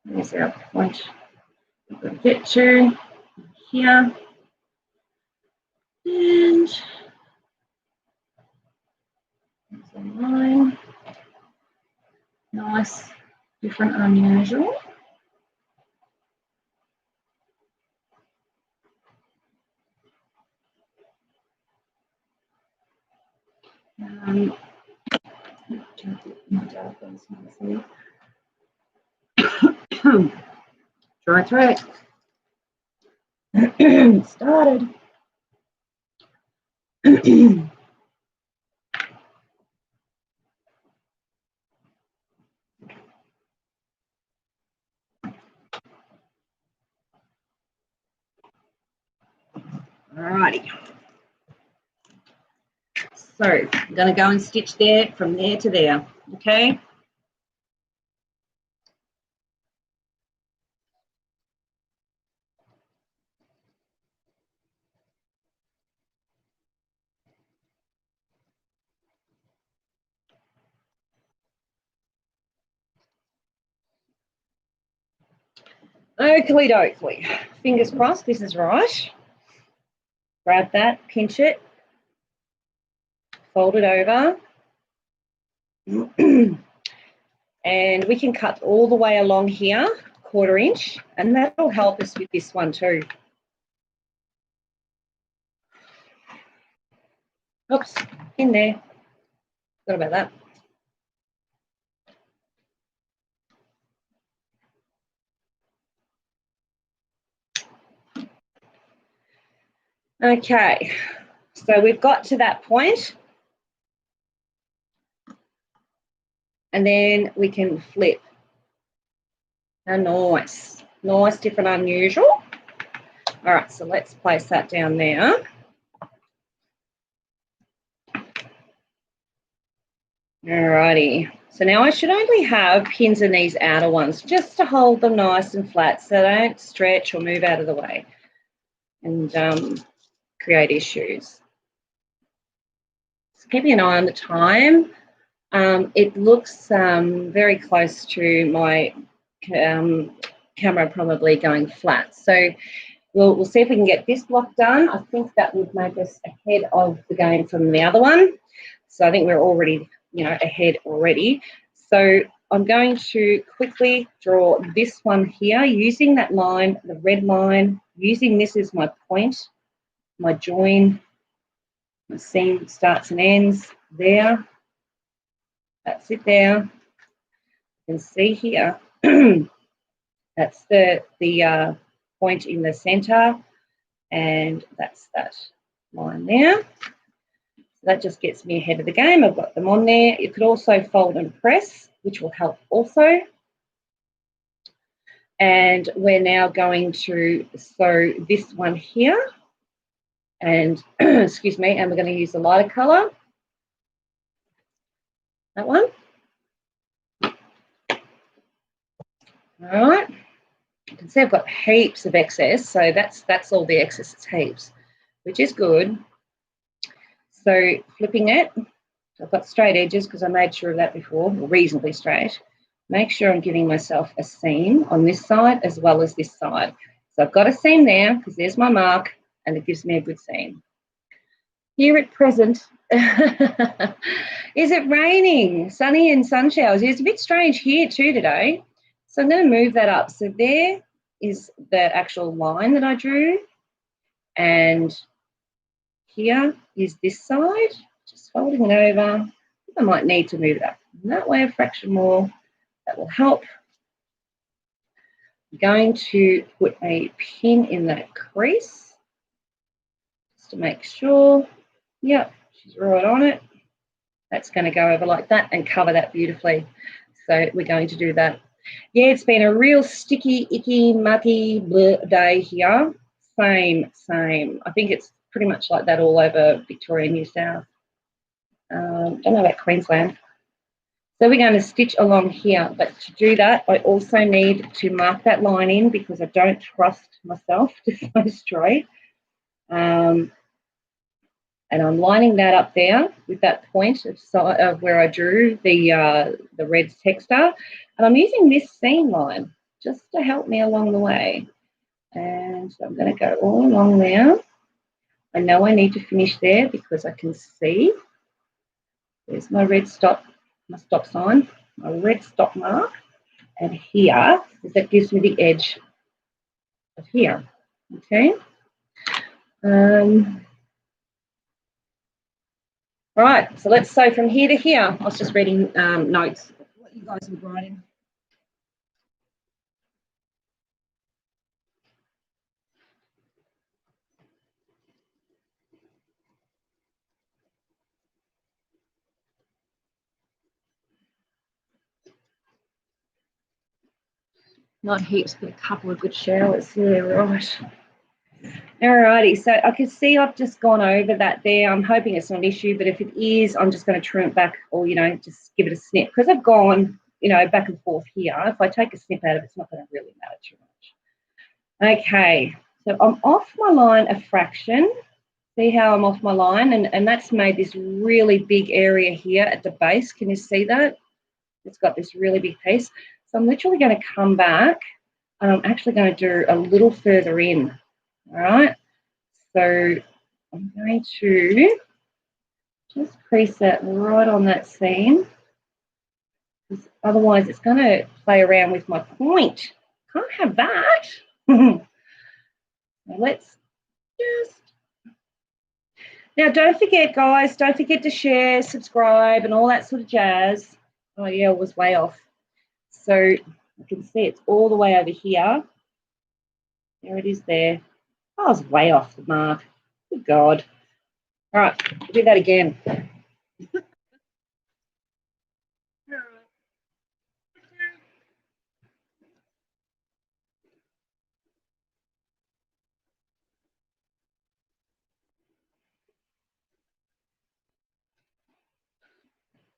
Speaker 1: There's our point we're going to get to here. And there's a line. Nice, different, unusual. Dry throat. Started. Alrighty. So I'm going to go and stitch there from there to there. Okay. Oakley dokley. Fingers crossed this is right. Grab that, pinch it, fold it over. And we can cut all the way along here, 1/4 inch, and that'll help us with this one too. Oops, in there. Forgot about that. Okay, so we've got to that point, and then we can flip. How nice. Nice, different, unusual. All right, so let's place that down there. All righty. So now I should only have pins in these outer ones just to hold them nice and flat so they don't stretch or move out of the way and create issues. Just keeping an eye on the time. It looks very close to my camera probably going flat. So we'll see if we can get this block done. I think that would make us ahead of the game from the other one. So I think we're already, ahead already. So I'm going to quickly draw this one here using that line, the red line, using this as my point, my join, my seam starts and ends there. That's it there. You can see here, that's the point in the center, and that's that line there. So that just gets me ahead of the game. I've got them on there. You could also fold and press, which will help also. And we're now going to sew this one here. And, excuse me, and we're going to use the lighter colour. That one. All right. You can see I've got heaps of excess. So that's all the excess, it's heaps, which is good. So flipping it, I've got straight edges because I made sure of that before, reasonably straight. Make sure I'm giving myself a seam on this side as well as this side. So I've got a seam there because there's my mark and it gives me a good seam. Here at present, is it raining? Sunny and sun showers. It's a bit strange here too today. So I'm going to move that up. So there is the actual line that I drew. And here is this side. Just folding it over. I might need to move it up that way a fraction more. That will help. I'm going to put a pin in that crease just to make sure. Yep, she's right on it. That's going to go over like that and cover that beautifully. So we're going to do that. Yeah, it's been a real sticky, icky, mucky day here. Same. I think it's pretty much like that all over Victoria, New South. Don't know about Queensland. So we're going to stitch along here, but to do that, I also need to mark that line in because I don't trust myself to sew straight. And I'm lining that up there with that point of where I drew the red texture. And I'm using this seam line just to help me along the way. And so I'm going to go all along there. I know I need to finish there because I can see there's my red stop, my stop sign, my red stop mark. And here, that gives me the edge of here, okay? Right, so let's sew from here to here. I was just reading notes, what you guys were writing. Not heaps, but a couple of good showers. Yeah, right. Alrighty, so I can see I've just gone over that there. I'm hoping it's not an issue, but if it is, I'm just going to trim it back or, just give it a snip because I've gone, back and forth here. If I take a snip out of it, it's not going to really matter too much. Okay, so I'm off my line a fraction. See how I'm off my line? And that's made this really big area here at the base. Can you see that? It's got this really big piece. So I'm literally going to come back and I'm actually going to do a little further in. All right. So I'm going to just crease that right on that seam. Because otherwise it's going to play around with my point. Can't have that. Now let's just... Now, don't forget, guys, don't forget to share, subscribe, and all that sort of jazz. Oh, yeah, it was way off. So you can see it's all the way over here. There it is there. I was way off the mark. Good God. All right, do that again.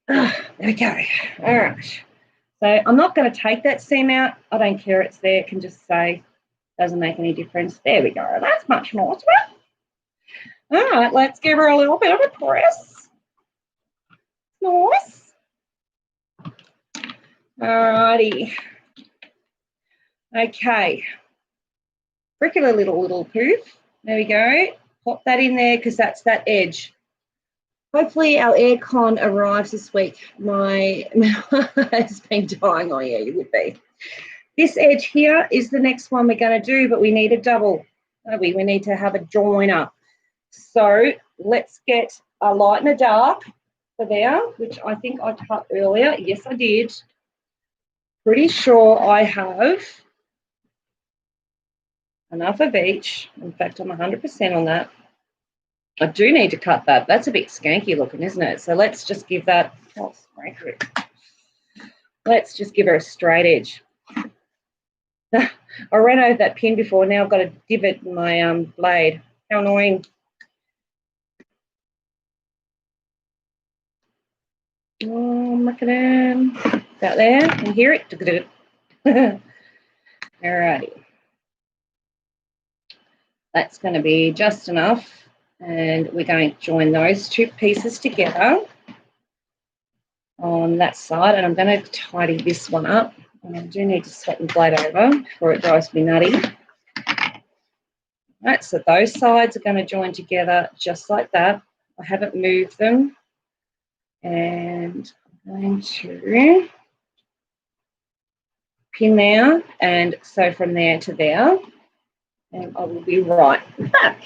Speaker 1: There we go. All right. So I'm not going to take that seam out. I don't care. It's there. It can just say, doesn't make any difference. There we go. That's much more. All right, let's give her a little bit of a press. Nice. All righty. Okay. Regular little poof. There we go. Pop that in there because that's that edge. Hopefully our aircon arrives this week. My has been dying. Oh yeah, you would be. This edge here is the next one we're going to do, but we need a double. We need to have a joiner. So let's get a light and a dark for there, which I think I cut earlier. Yes, I did. Pretty sure I have enough of each. In fact, I'm 100% on that. I do need to cut that. That's a bit skanky looking, isn't it? So let's just give that, let's just give her a straight edge. I ran over that pin before. Now I've got a divot in my blade. How annoying. About there. Can you hear it? Alrighty. That's going to be just enough. And we're going to join those two pieces together on that side. And I'm going to tidy this one up. And I do need to swap the blade over before it drives me nutty. Right, so those sides are going to join together just like that. I haven't moved them. And I'm going to pin there, and so from there to there, and I will be right back.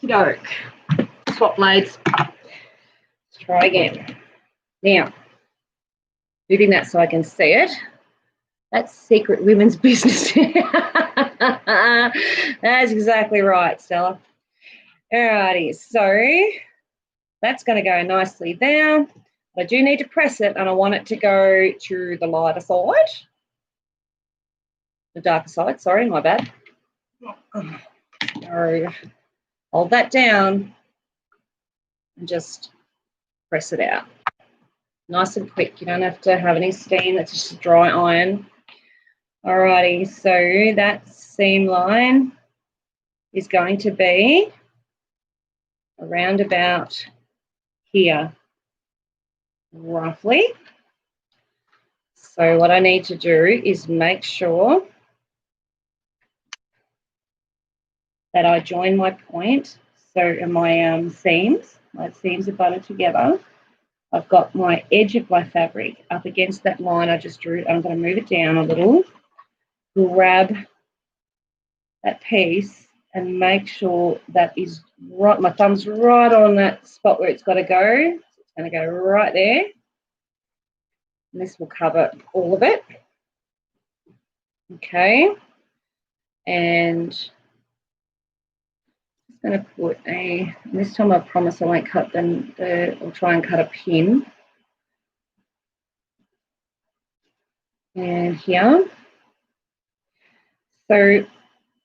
Speaker 1: Okey-doke. Swap blades. Let's try again. Now, moving that so I can see it. That's secret women's business. That's exactly right, Stella. Alrighty, so that's going to go nicely there. I do need to press it, and I want it to go to the lighter side. The darker side, sorry, my bad. So hold that down and just press it out. Nice and quick. You don't have to have any steam. That's just a dry iron. Alrighty, so that seam line is going to be around about here, roughly. So what I need to do is make sure that I join my point. So in my seams are butted together. I've got my edge of my fabric up against that line I just drew. I'm going to move it down a little, grab that piece and make sure that is right. My thumb's right on that spot where it's got to go. It's going to go right there. And this will cover all of it. Okay. And I'm going to put this time I promise I won't cut I'll try and cut a pin. And here. So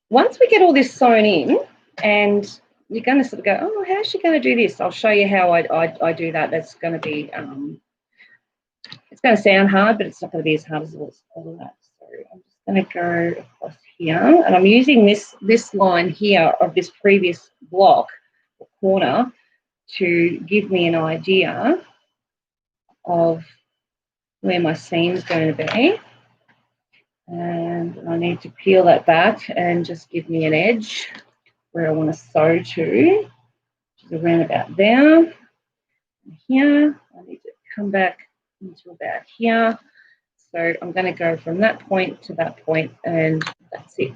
Speaker 1: once we get all this sewn in, and you're going to sort of go, oh, how's she going to do this? I'll show you how I do that. That's going to be, it's going to sound hard, but it's not going to be as hard as all of that. So I'm just going to go across here, and I'm using this line here of this previous block or corner to give me an idea of where my seam's going to be. And I need to peel that back and just give me an edge where I want to sew to, which is around about there. And here, I need to come back into about here. So I'm going to go from that point to that point, and that's it.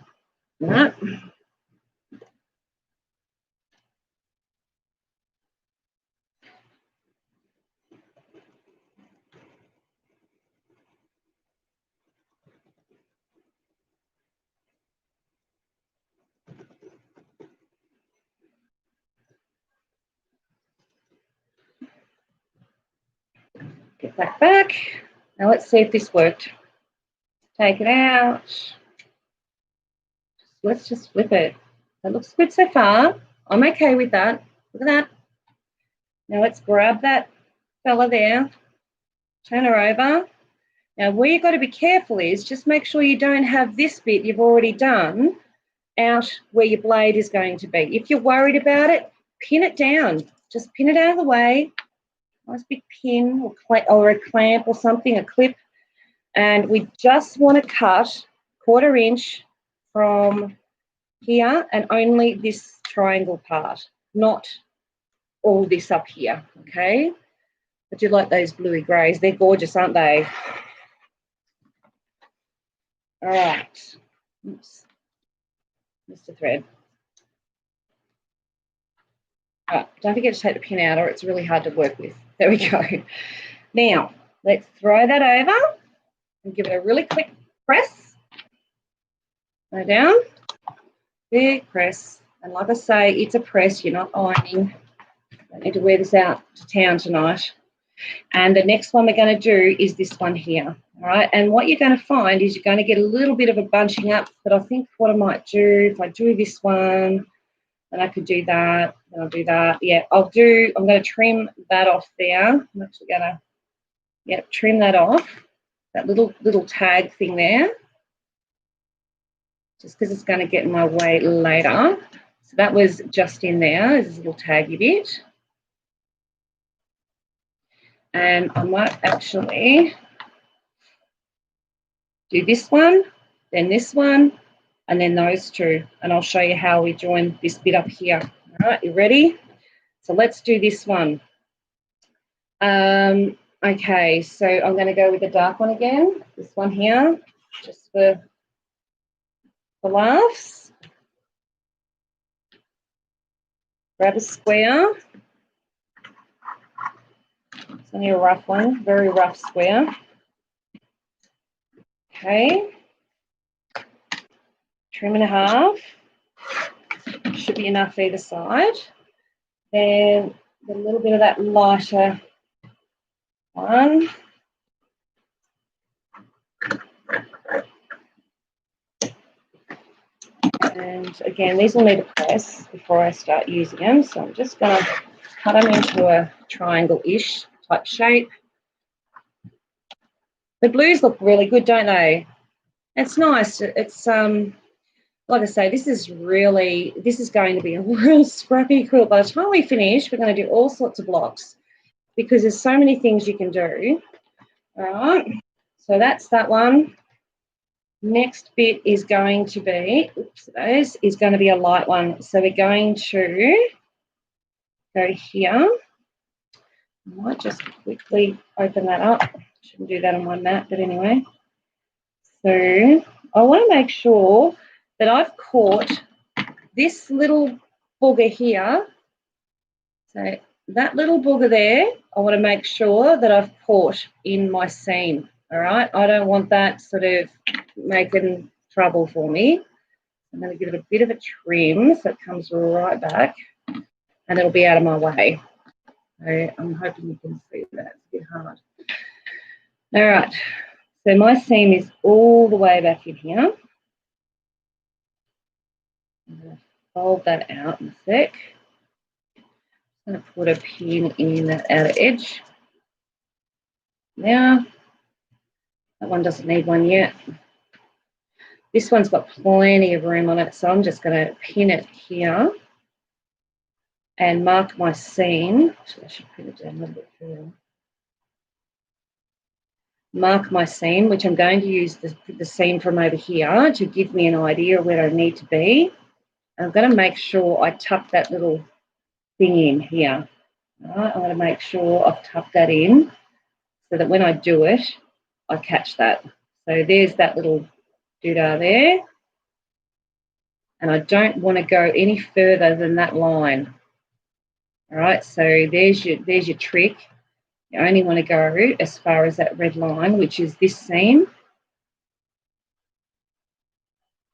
Speaker 1: Right. back. Now let's see if this worked. Take it out. Let's just flip it. That looks good so far. I'm okay with that. Look at that. Now let's grab that fella there, turn her over. Now where you've got to be careful is just make sure you don't have this bit you've already done out where your blade is going to be. If you're worried about it, pin it down. Just pin it out of the way. Nice big pin or a clamp or something, a clip. And we just want to cut 1/4 inch from here and only this triangle part, not all this up here, okay? I do like those bluey greys. They're gorgeous, aren't they? All right. Oops. Missed a thread. All right, don't forget to take the pin out or it's really hard to work with. There we go. Now, let's throw that over and give it a really quick press. Go down. Big press. And like I say, it's a press. You're not ironing. Don't need to wear this out to town tonight. And the next one we're going to do is this one here. All right. And what you're going to find is you're going to get a little bit of a bunching up. But I think what I might do, if I do this one, then I could do that. Then I'll do that. Yeah, I'm going to trim that off there. I'm actually going to, trim that off. That little tag thing there. Just because it's going to get in my way later. So that was just in there, this little taggy bit. And I might actually do this one, then this one, and then those two. And I'll show you how we join this bit up here. All right, you ready? So let's do this one. Okay, so I'm going to go with the dark one again. This one here, just for laughs. Grab a square. It's only a rough one, very rough square. Okay. Trim in half. Should be enough either side. Then a little bit of that lighter one. And again, these will need a press before I start using them. So I'm just going to cut them into a triangle-ish type shape. The blues look really good, don't they? It's nice. It's like I say, this is going to be a real scrappy quilt. By the time we finish, we're going to do all sorts of blocks because there's so many things you can do. All right. So that's that one. Next bit is going to be, is going to be a light one. So we're going to go here. I might just quickly open that up. Shouldn't do that on my mat, but anyway. So I want to make sure that I've caught this little booger here. So that little booger there, I want to make sure that I've caught in my seam. All right. I don't want that sort of making trouble for me. I'm going to give it a bit of a trim so it comes right back and it'll be out of my way. So I'm hoping you can see that. It's a bit hard. All right. So my seam is all the way back in here. I'm going to fold that out in a sec. I'm going to put a pin in that outer edge. Now, that one doesn't need one yet. This one's got plenty of room on it, so I'm just going to pin it here and mark my seam. Actually, I should pin it down a little bit further. Mark my seam, which I'm going to use the seam from over here to give me an idea of where I need to be. I'm going to make sure I tuck that little thing in here. All right, I'm going to make sure I've tucked that in so that when I do it, I catch that. So there's that little doodah there. And I don't want to go any further than that line. All right, so there's your trick. You only want to go as far as that red line, which is this seam.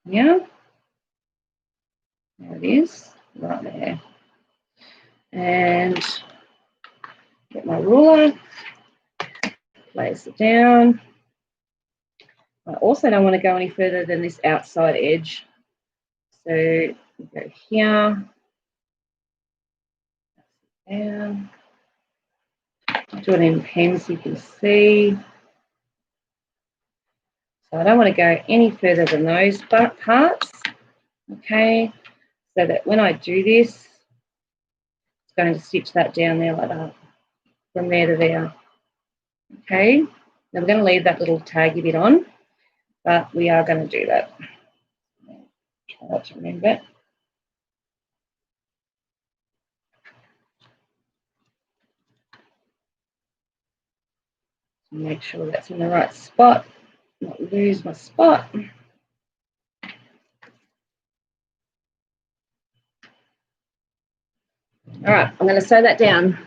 Speaker 1: Yeah. There it is, right there. And get my ruler. place it down. I also don't want to go any further than this outside edge. So we go here, down. Do it in pen so you can see. So I don't want to go any further than those parts, okay? So that when I do this, it's going to stitch that down there like that, from there to there, okay? Now we're going to leave that little taggy bit on, but we are going to do that. Try not to remember it. Make sure that's in the right spot, not lose my spot. All right, I'm going to sew that down.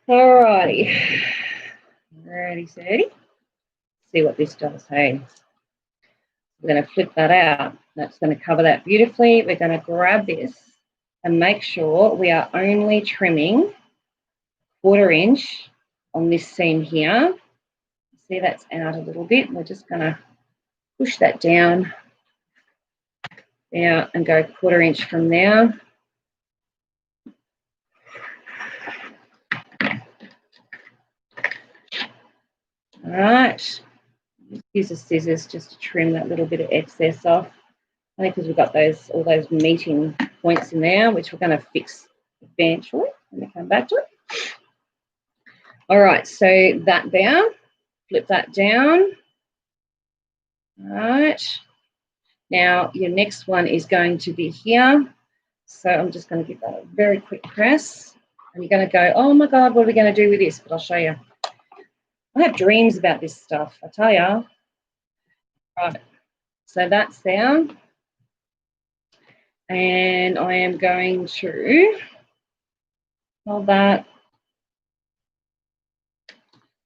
Speaker 1: All righty. Ready, steady. See what this does, hey. We're going to flip that out. That's going to cover that beautifully. We're going to grab this and make sure we are only trimming 1/4 inch on this seam here. See, that's out a little bit. We're just going to push that down there and go 1/4 inch from there. All right. Use the scissors just to trim that little bit of excess off. I think because we've got all those meeting points in there, which we're going to fix eventually when we come back to it. All right, so that there, flip that down. All right. Now your next one is going to be here. So I'm just going to give that a very quick press. And you're going to go, oh my God, what are we going to do with this? But I'll show you. I have dreams about this stuff, I tell you. Right, so that's there. And I am going to hold that,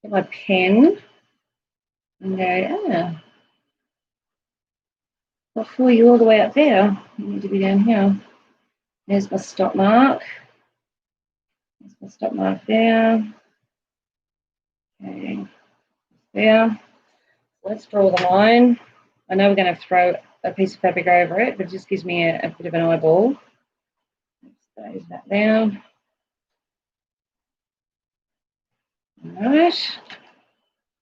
Speaker 1: get my pen, and go, before you all the way up there, you need to be down here. There's my stop mark. There's my stop mark there. Okay, there. Let's draw the line. I know we're going to throw a piece of fabric over it, but it just gives me a bit of an eyeball. Let's close that down. All right.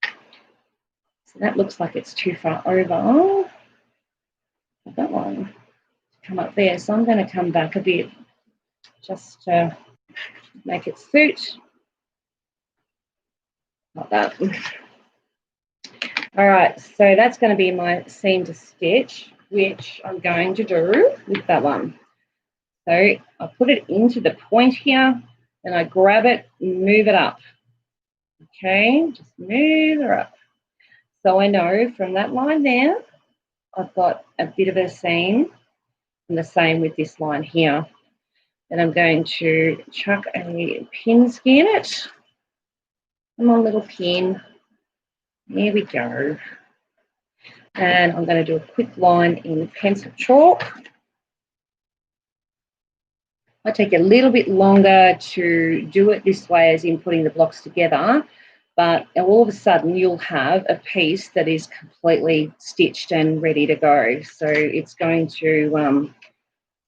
Speaker 1: So that looks like it's too far over. That one come up there. So I'm going to come back a bit just to make it suit. Like that. All right, so that's going to be my seam to stitch, which I'm going to do with that one. So I put it into the point here, and I grab it, move it up. Okay, just move her up. So I know from that line there, I've got a bit of a seam, and the same with this line here. And I'm going to chuck a pin ski in it. Come on, little pin. There we go. And I'm going to do a quick line in pencil chalk. I take a little bit longer to do it this way, as in putting the blocks together, but all of a sudden you'll have a piece that is completely stitched and ready to go. So it's going to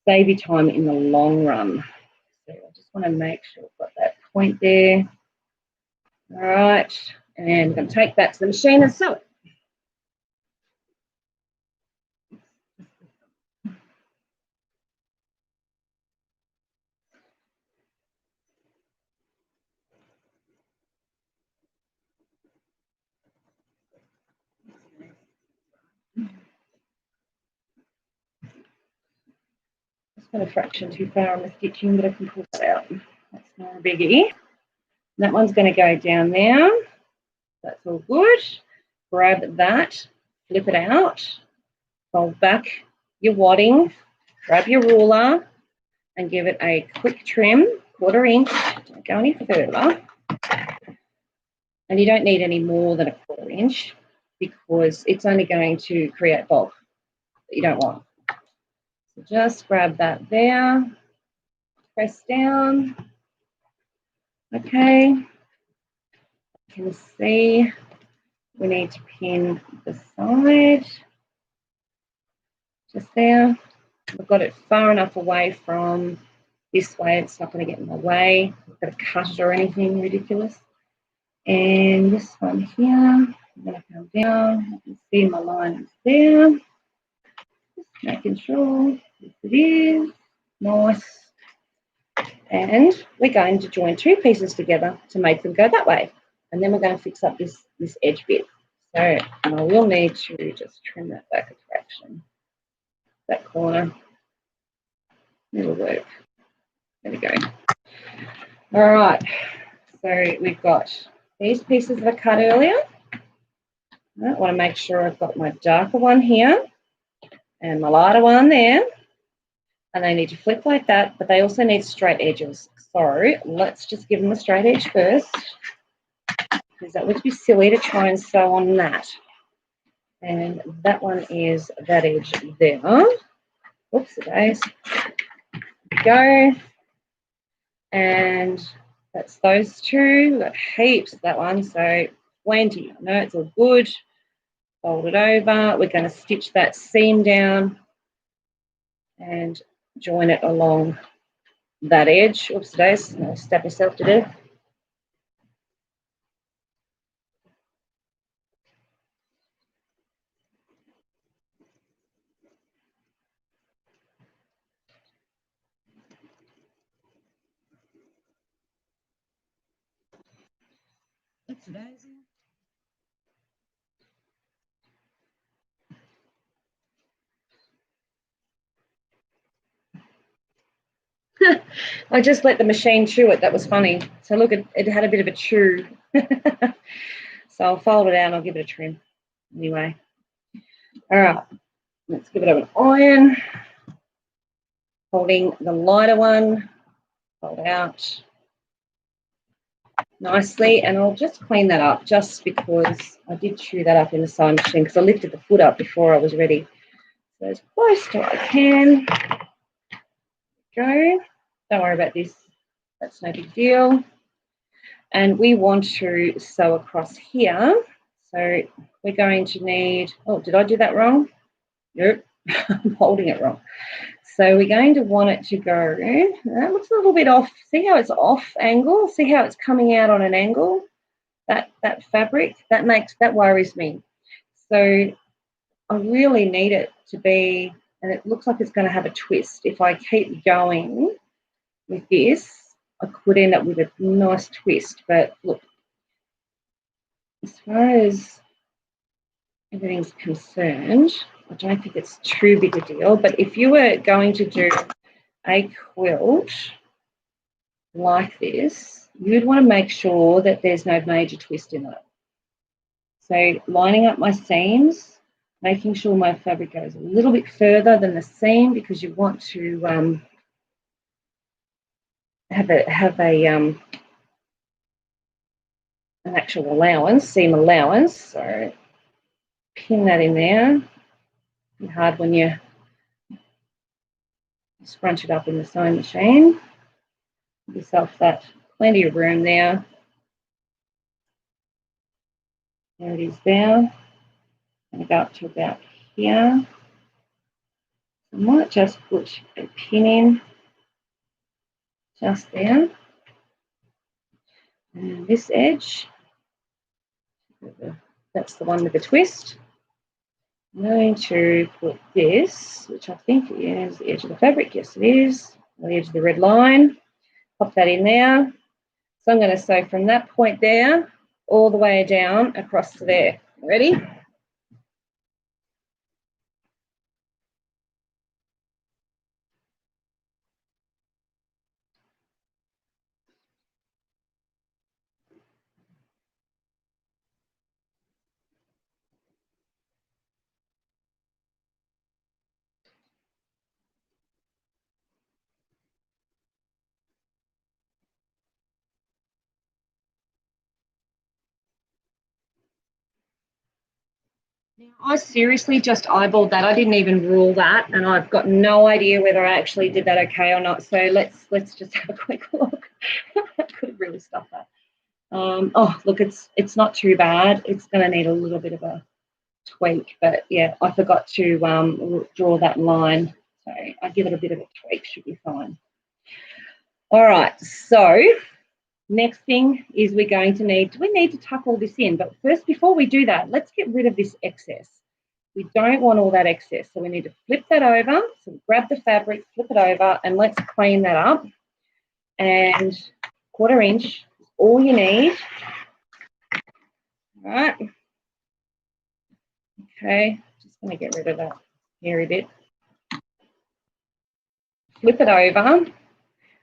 Speaker 1: save you time in the long run. So I just want to make sure I've got that point there. All right, and I'm going to take that to the machine and sew it. Just got a fraction too far on the stitching, but I can pull that out. That's not a biggie. That one's going to go down there. That's all good. Grab that, flip it out, fold back your wadding, grab your ruler and give it a quick trim, 1/4 inch. Don't go any further. And you don't need any more than a 1/4 inch because it's only going to create bulk that you don't want. So just grab that there, press down. Okay, you can see we need to pin the side just there. I've got it far enough away from this way, it's not going to get in my way. I've got to cut it or anything ridiculous. And this one here, I'm going to come down. You can see my line is there. Just making sure this it is. Nice. And we're going to join 2 pieces together to make them go that way. And then we're going to fix up this edge bit. So I will need to just trim that back a fraction. That corner. It'll work. There we go. All right. So we've got these pieces that I cut earlier. I want to make sure I've got my darker one here and my lighter one there. And they need to flip like that, but they also need straight edges. So let's just give them a straight edge first, because that would be silly to try and sew on that. And that one is that edge there. Oops, days. Go. And that's those 2. We've got heaps of that one, so 20. I know it's all good. Fold it over. We're going to stitch that seam down and join it along that edge. Oops, days. No, stab yourself to death. Oops, days. I just let the machine chew it. That was funny. So look, it had a bit of a chew. So I'll fold it out and I'll give it a trim. Anyway. All right. Let's give it an iron. Holding the lighter one. Fold out nicely. And I'll just clean that up just because I did chew that up in the sewing machine because I lifted the foot up before I was ready. So as close to what I can. Go. Don't worry about this. That's no big deal. And we want to sew across here. So we're going to need, oh, did I do that wrong? Nope, I'm holding it wrong. So we're going to want it to go, that looks a little bit off. See how it's off angle? See how it's coming out on an angle? That fabric, that worries me. So I really need it to be, and it looks like it's going to have a twist. If I keep going with this, I could end up with a nice twist, but look, as far as everything's concerned, I don't think it's too big a deal. But if you were going to do a quilt like this, you'd want to make sure that there's no major twist in it. So lining up my seams, making sure my fabric goes a little bit further than the seam because you want to have an actual allowance, seam allowance. So pin that in there. It's hard when you scrunch it up in the sewing machine. Give yourself that plenty of room there. There it is there. I'm going to go up to about here. I might just put a pin in just there. And this edge, that's the one with the twist. I'm going to put this, which I think is the edge of the fabric. Yes, it is. The edge of the red line. Pop that in there. So I'm going to sew from that point there all the way down across to there. Ready? I seriously just eyeballed that. I didn't even rule that, and I've got no idea whether I actually did that okay or not. So let's just have a quick look. I could have really stuffed that. Oh, look, it's not too bad. It's going to need a little bit of a tweak, but yeah, I forgot to draw that line. So I give it a bit of a tweak, should be fine. All right, so next thing is we need to tuck all this in, but first, before we do that, let's get rid of this excess. We don't want all that excess, so we need to flip that over. So grab the fabric, flip it over, and let's clean that up. And 1/4 inch is all you need. All right. Okay, just going to get rid of that hairy bit. Flip it over.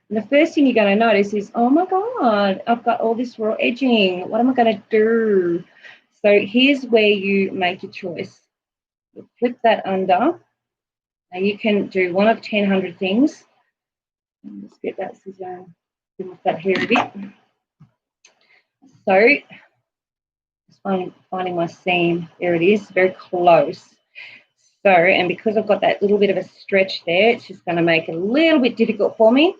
Speaker 1: And the first thing you're going to notice is, oh my God, I've got all this raw edging. What am I going to do? So here's where you make a choice. You flip that under. Now you can do one of 100 things. Let's get that scissor, give off that hairy bit. So just finding my seam. There it is, very close. So, and because I've got that little bit of a stretch there, it's just going to make it a little bit difficult for me.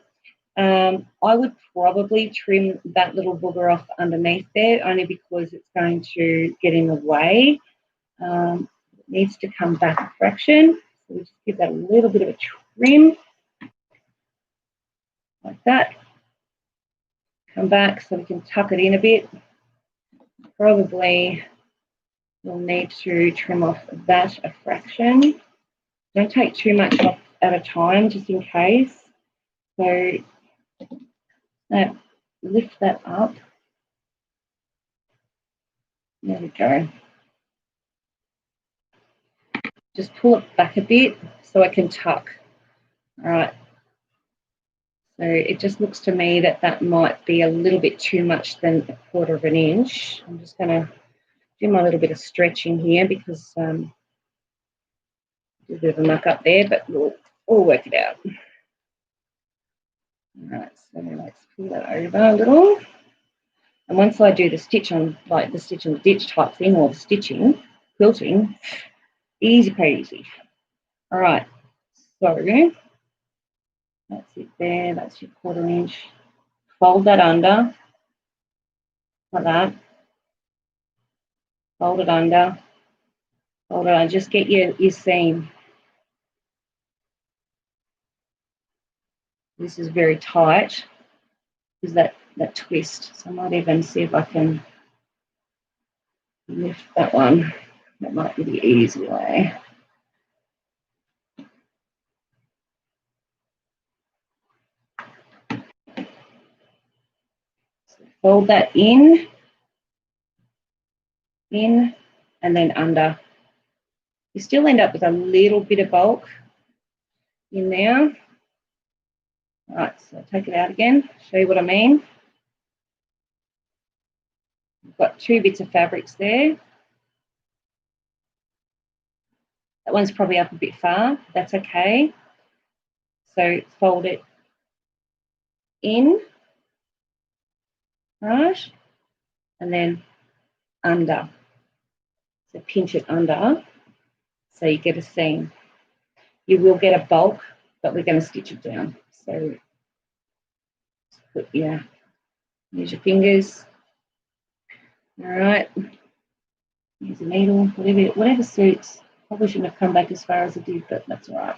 Speaker 1: I would probably trim that little booger off underneath there, only because it's going to get in the way. It needs to come back a fraction. So we just give that a little bit of a trim, like that. Come back so we can tuck it in a bit. Probably we'll need to trim off that a fraction. Don't take too much off at a time, just in case. So lift that up. There we go. Just pull it back a bit so I can tuck. All right. So it just looks to me that that might be a little bit too much than 1/4 inch. I'm just going to do my little bit of stretching here because there's a bit of a muck up there, but we'll work it out. All right, so let's pull that over a little. And once I do the stitch on, like the stitch on the ditch type thing, or the stitching, quilting, easy peasy. All right, so that's it there. That's your 1/4 inch. Fold that under, like that. Fold it under. Fold it under. Just get your seam. This is very tight. Is that twist? So I might even see if I can lift that one. That might be the easy way. So fold that in, and then under. You still end up with a little bit of bulk in there. All right, so take it out again, show you what I mean. I've got 2 bits of fabrics there. That one's probably up a bit far, that's okay. So fold it in, right, and then under. So pinch it under so you get a seam. You will get a bulk, but we're going to stitch it down. So use your fingers. All right, use a needle, whatever suits. Probably shouldn't have come back as far as it did, but that's all right.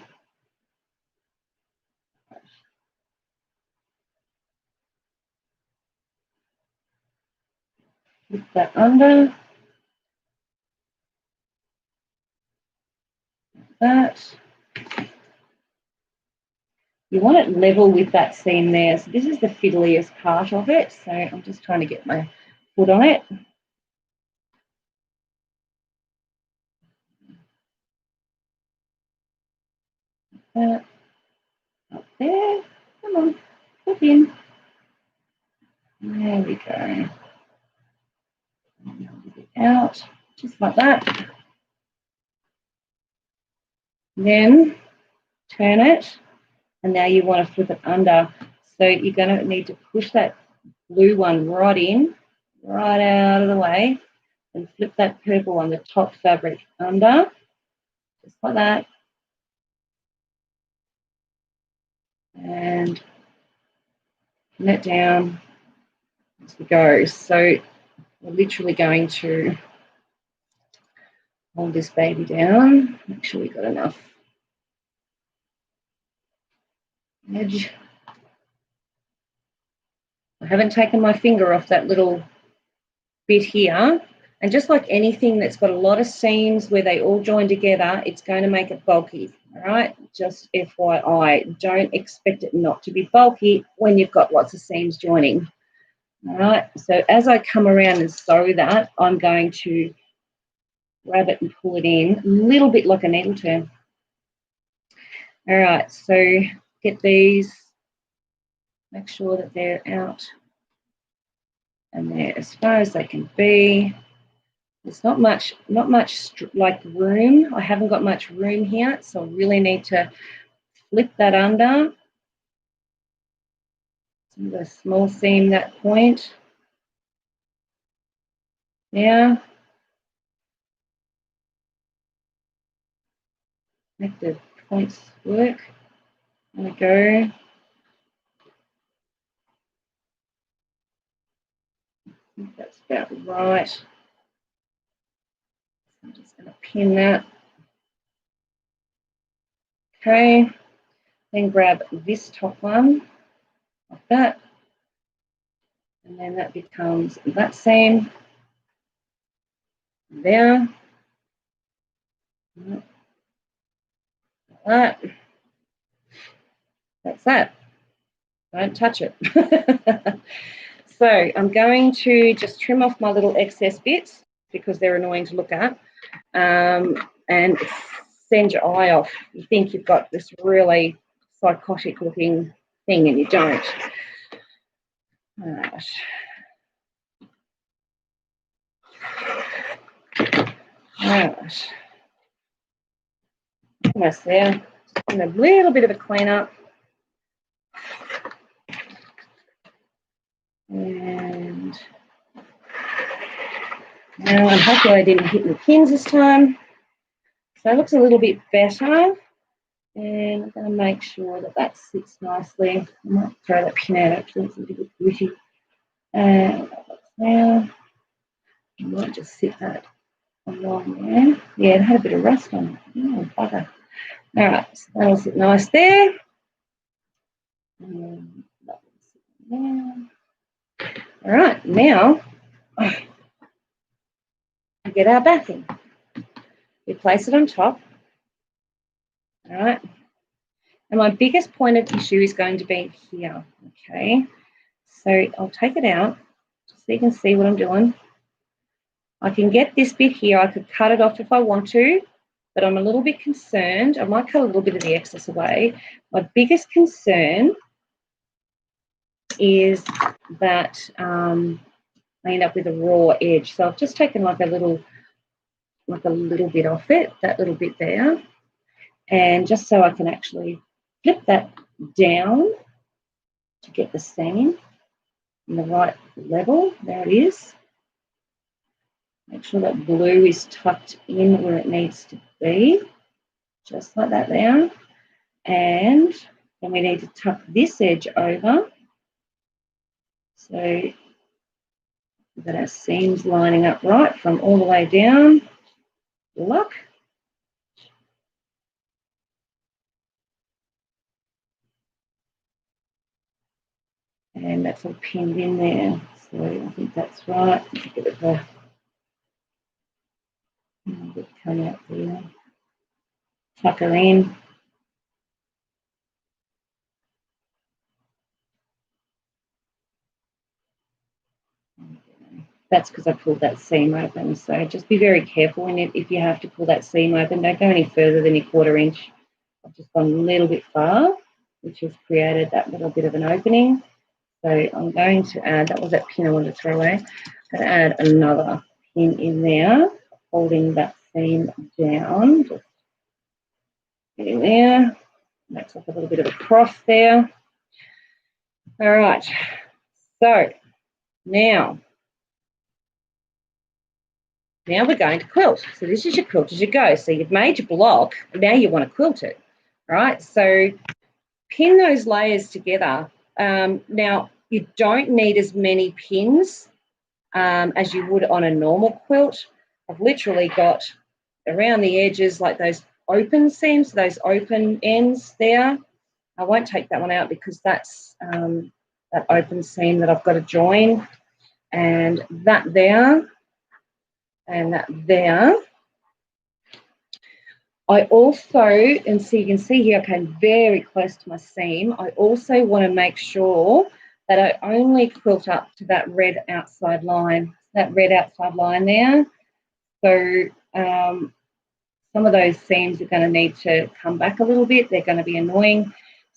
Speaker 1: Flip that under. That. You want it level with that seam there. So this is the fiddliest part of it. So I'm just trying to get my foot on it. That. Up there. Come on, put in. There we go. Out, just like that. Then turn it, and now you want to flip it under. So you're going to need to push that blue one right in, right out of the way, and flip that purple on the top fabric under, just like that. And pin it down as we go. So we're literally going to hold this baby down. Make sure we got enough edge. I haven't taken my finger off that little bit here. And just like anything that's got a lot of seams where they all join together, it's going to make it bulky. All right, just FYI, don't expect it not to be bulky when you've got lots of seams joining. All right, so as I come around and sew that, I'm going to grab it and pull it in a little bit like a needle turn. All right, so get these, make sure that they're out and they're as far as they can be. There's not much like room. I haven't got much room here, so I really need to flip that under. So I've got a small seam that point. Now, make the points work. There we go. I think that's about right. I'm just going to pin that. Okay, then grab this top one like that, and then that becomes that seam there. Like that. That's that. Don't touch it. So I'm going to just trim off my little excess bits because they're annoying to look at, and send your eye off. You think you've got this really psychotic looking thing and you don't. All right. All right. Almost there. And a little bit of a clean up. And now I'm happy I didn't hit my pins this time. So it looks a little bit better. And I'm going to make sure that that sits nicely. I might throw that pin out actually, it's a little bit gritty. And now I might just sit that along there. Yeah, it had a bit of rust on it. Oh, bugger. All right, so that'll sit nice there. And that will sit there. All right, now we get our backing. We place it on top. All right. And my biggest point of issue is going to be here. Okay. So I'll take it out so you can see what I'm doing. I can get this bit here. I could cut it off if I want to, but I'm a little bit concerned. I might cut a little bit of the excess away. My biggest concern is that I end up with a raw edge. So I've just taken like a little bit off it, that little bit there, and just so I can actually flip that down to get the seam in the right level. There it is. Make sure that blue is tucked in where it needs to be, just like that there. And then we need to tuck this edge over so that our seam's lining up right from all the way down. Look. And that's all pinned in there. So I think that's right. Get it there. Come out there. Tuck her in. That's because I pulled that seam open. So just be very careful in it. If you have to pull that seam open, don't go any further than your 1/4 inch. I've just gone a little bit far, which has created that little bit of an opening. So I'm going to add, that was that pin I wanted to throw away. I'm going to add another pin in there, holding that seam down. Just get in there. Makes up a little bit of a cross there. All right. So now Now we're going to quilt. So this is your quilt as you go. So you've made your block, now you want to quilt it, right? So pin those layers together. Now, you don't need as many pins as you would on a normal quilt. I've literally got around the edges like those open seams, those open ends there. I won't take that one out because that's that open seam that I've got to join, and that there, and that there. I also, and so you can see here I came very close to my seam. I also want to make sure that I only quilt up to that red outside line there. So some of those seams are going to need to come back a little bit. They're going to be annoying.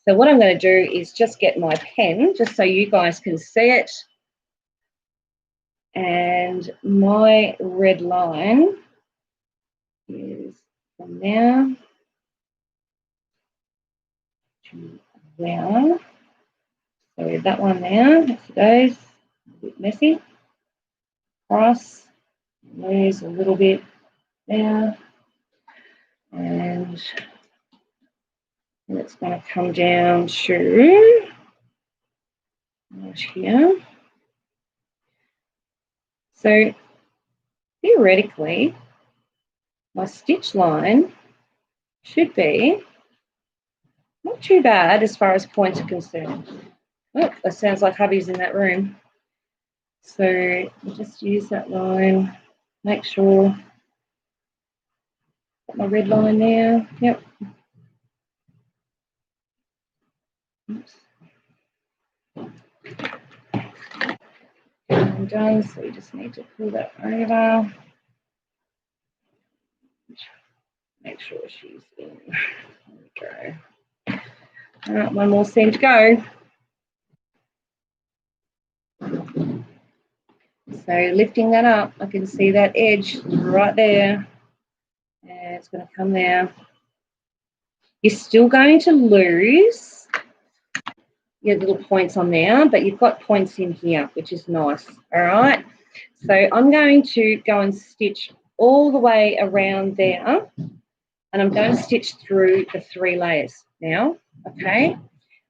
Speaker 1: So what I'm going to do is just get my pen, just so you guys can see it. And my red line is from there to there. So that one there, that's those, a bit messy. Cross, lose a little bit there. And it's going to come down to right here. So theoretically, my stitch line should be not too bad as far as points are concerned. Oh, that sounds like hubby's in that room. So I'll just use that line, make sure, got my red line there, yep. Oops. I'm done, so you just need to pull that over. Make sure she's in. There we go. All right, one more seam to go. So lifting that up, I can see that edge right there. And it's going to come there. You're still going to lose your little points on there, but you've got points in here, which is nice. All right. So I'm going to go and stitch all the way around there, and I'm going to stitch through the 3 layers now. Okay.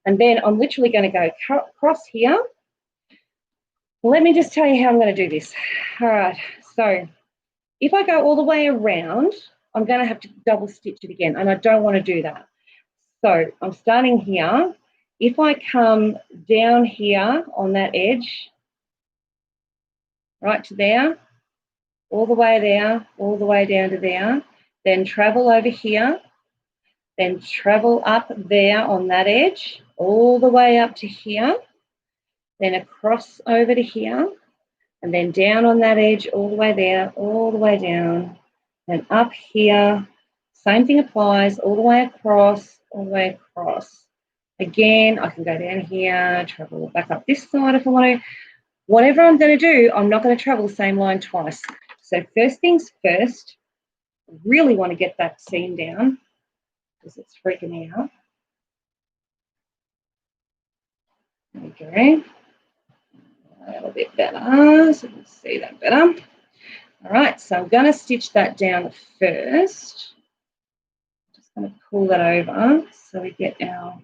Speaker 1: And then I'm literally going to go across here. Let me just tell you how I'm going to do this. All right. So if I go all the way around, I'm going to have to double stitch it again, and I don't want to do that. So I'm starting here. If I come down here on that edge, right to there, all the way there, all the way down to there, then travel over here, then travel up there on that edge, all the way up to here, then across over to here, and then down on that edge, all the way there, all the way down, and up here. Same thing applies, all the way across, all the way across. Again, I can go down here, travel back up this side if I want to. Whatever I'm going to do, I'm not going to travel the same line twice. So first things first, I really want to get that seam down because it's freaking me out. There we go. A little bit better, so you can see that better. All right, so I'm going to stitch that down first. Just going to pull that over so we get our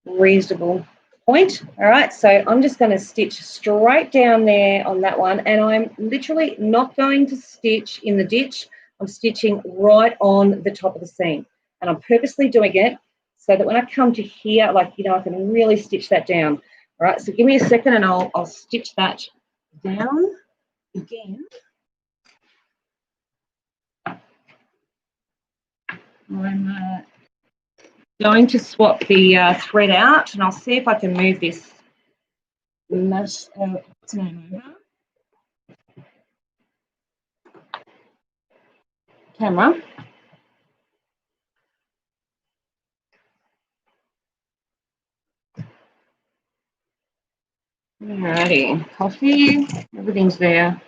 Speaker 1: reasonable point. All right, so I'm just going to stitch straight down there on that one, and I'm literally not going to stitch in the ditch. I'm stitching right on the top of the seam, and I'm purposely doing it so that when I come to here, like, you know, I can really stitch that down. All right, so give me a second and I'll stitch that down again. I'm going to swap the thread out, and I'll see if I can move this what's the name over? Camera. Alrighty, coffee, everything's there.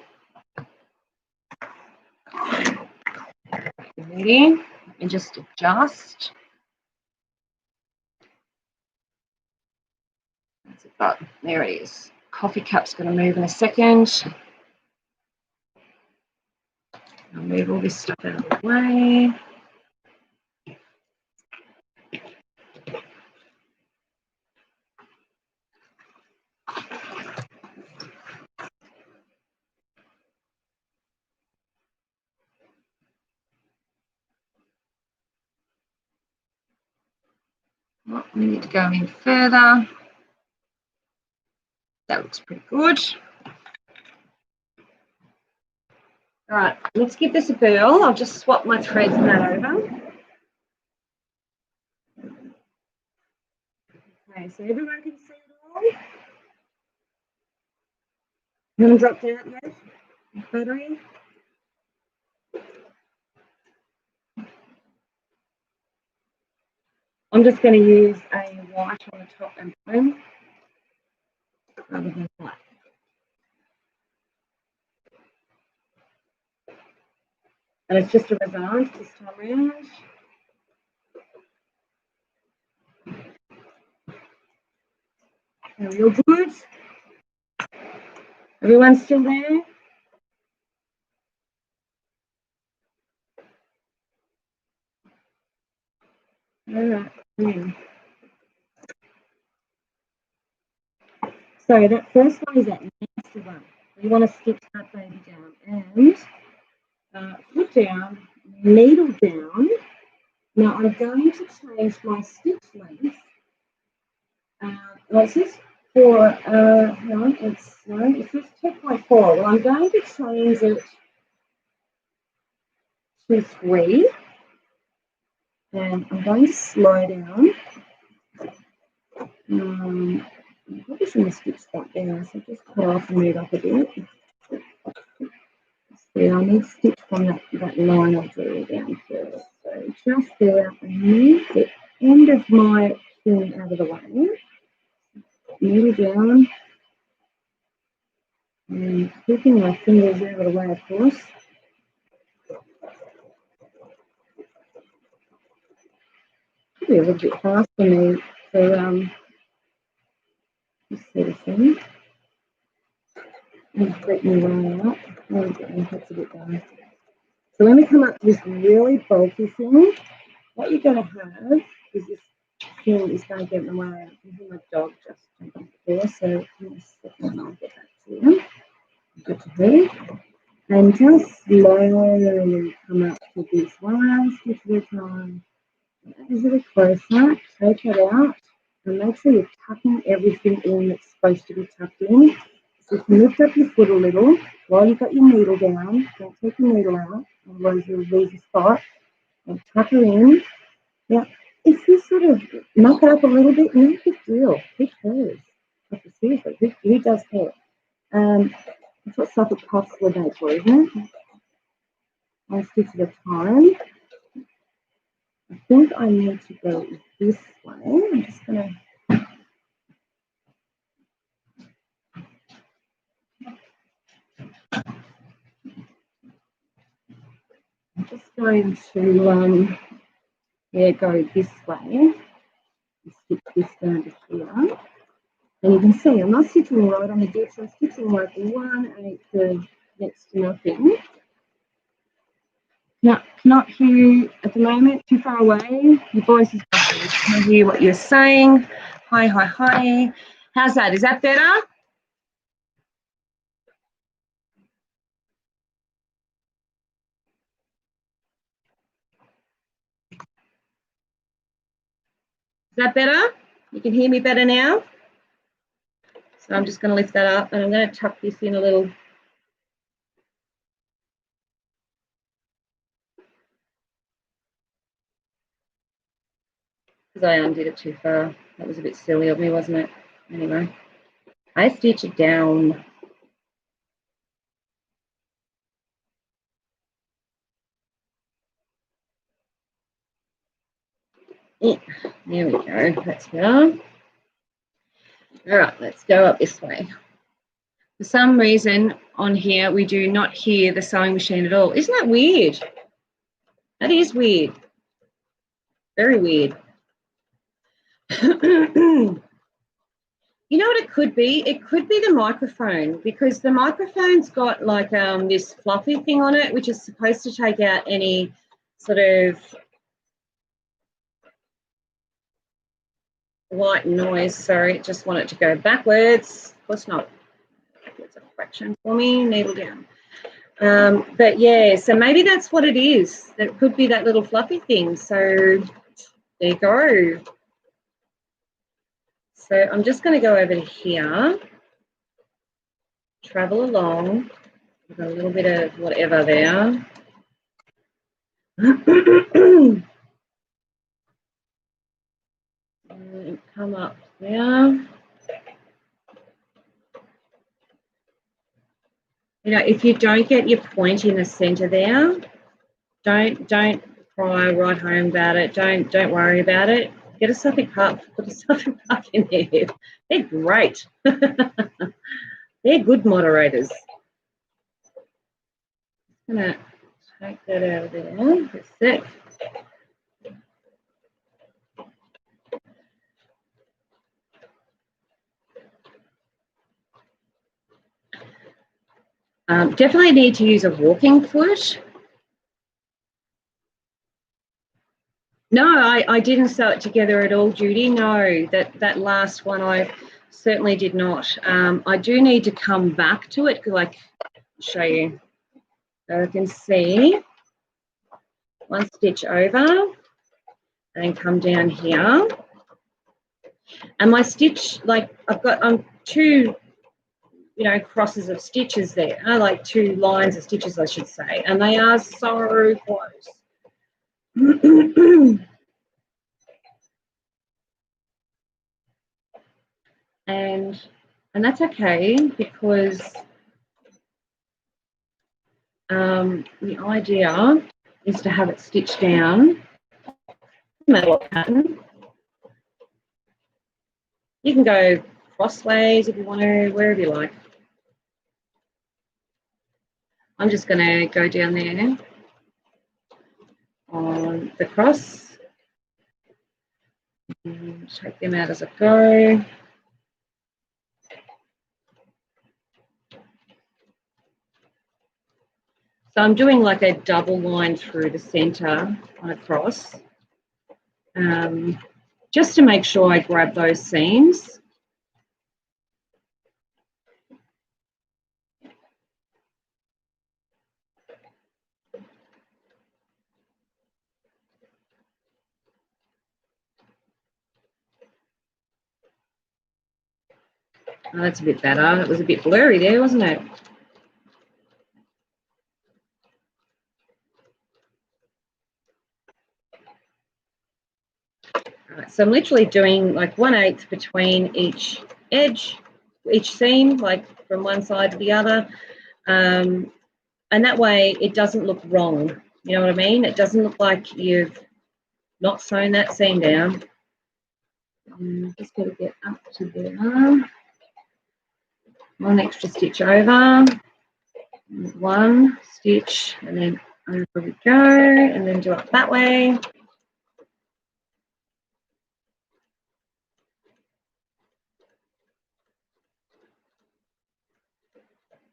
Speaker 1: Ready? Let me just adjust. That's about, there it is. Coffee cup's going to move in a second. I'll move all this stuff out of the way. Oh, we need to go in further. That looks pretty good. All right, let's give this a whirl. I'll just swap my threads and that over. Okay, so everyone can see it all. You want to drop down yet? Battery. I'm just going to use a white on the top and bottom rather than black. And it's just a reverse this time around. Real good. Everyone's still there? All right. So that first one is that nasty one. You want to stitch that baby down and foot down, needle down. Now I'm going to change my stitch length. It says for no, it says 2.4. Well, I'm going to change it to 3, and I'm going to slow down. I probably shouldn't have stitched that there, so just cut off and move up a bit. See, I need to stitch from that line I drew down first. So just there, I move the end of my thing out of the way, needle down, and keeping my fingers out of the way, of course. Probably a little bit fast for me to this sort of thing. And straighten my way up. There we go, that's a bit better. So when we come up to this really bulky thing, what you're going to have is this thing is going to get in the way. I can hear my dog just jumping there, so in a second I'll get back to you. Good to hear. And just slowly come up to this one stitch at a time. As a bit closer, take it out, and make sure you're tucking everything in that's supposed to be tucked in. So you can lift up your foot a little while you've got your needle down. Don't take your needle out, otherwise you'll lose a spot. And tuck her in. Now, if you sort of muck it up a little bit, no big deal. Who cares? Seriously, who does care? That's what Suffolk puffs were made for, isn't it? One stitch at a time. I think I need to go this way. I'm just going to go this way. Stick this down to here. And you can see I'm not stitching right on the ditch, I'm stitching like 1/8 of next to nothing. Now, cannot hear you at the moment, too far away. Your voice is muffled. I can't hear what you're saying. Hi, hi, hi. How's that? Is that better? Is that better? You can hear me better now? So I'm just going to lift that up and I'm going to tuck this in a little. Because I undid it too far. That was a bit silly of me, wasn't it? Anyway, I stitch it down. Yeah, there we go. That's better. All right, let's go up this way. For some reason on here, we do not hear the sewing machine at all. Isn't that weird? That is weird. Very weird. You know what it could be? It could be the microphone, because the microphone's got like this fluffy thing on it, which is supposed to take out any sort of white noise. Sorry, just want it to go backwards. Of course not. It's a fraction for me, needle down. But yeah, so maybe that's what it is. That could be that little fluffy thing. So there you go. So I'm just going to go over to here, travel along with a little bit of whatever there. And come up there. You know, if you don't get your point in the center there, don't cry right home about it. Don't worry about it. Get a suffix puff, put a suffix puff in there. They're great. They're good moderators. I'm gonna take that out of there for a sec. Definitely need to use a walking foot. No, I didn't sew it together at all, Judy. No, that last one I certainly did not. I do need to come back to it, like show you. So I can see one stitch over and come down here. And my stitch, like I've got two, you know, crosses of stitches there, like two lines of stitches, I should say, and they are so close. and that's okay, because the idea is to have it stitched down, no matter what pattern. You can go crossways if you want to, wherever you like. I'm just going to go down there on the cross and take them out as I go. So I'm doing like a double line through the center on a cross, just to make sure I grab those seams. Oh, that's a bit better. It was a bit blurry there, wasn't it? Right, so I'm literally doing like 1/8 between each edge, each seam, like from one side to the other. And that way it doesn't look wrong. You know what I mean? It doesn't look like you've not sewn that seam down. Just got to get up to there. One extra stitch over, one stitch, and then over we go, and then do it that way.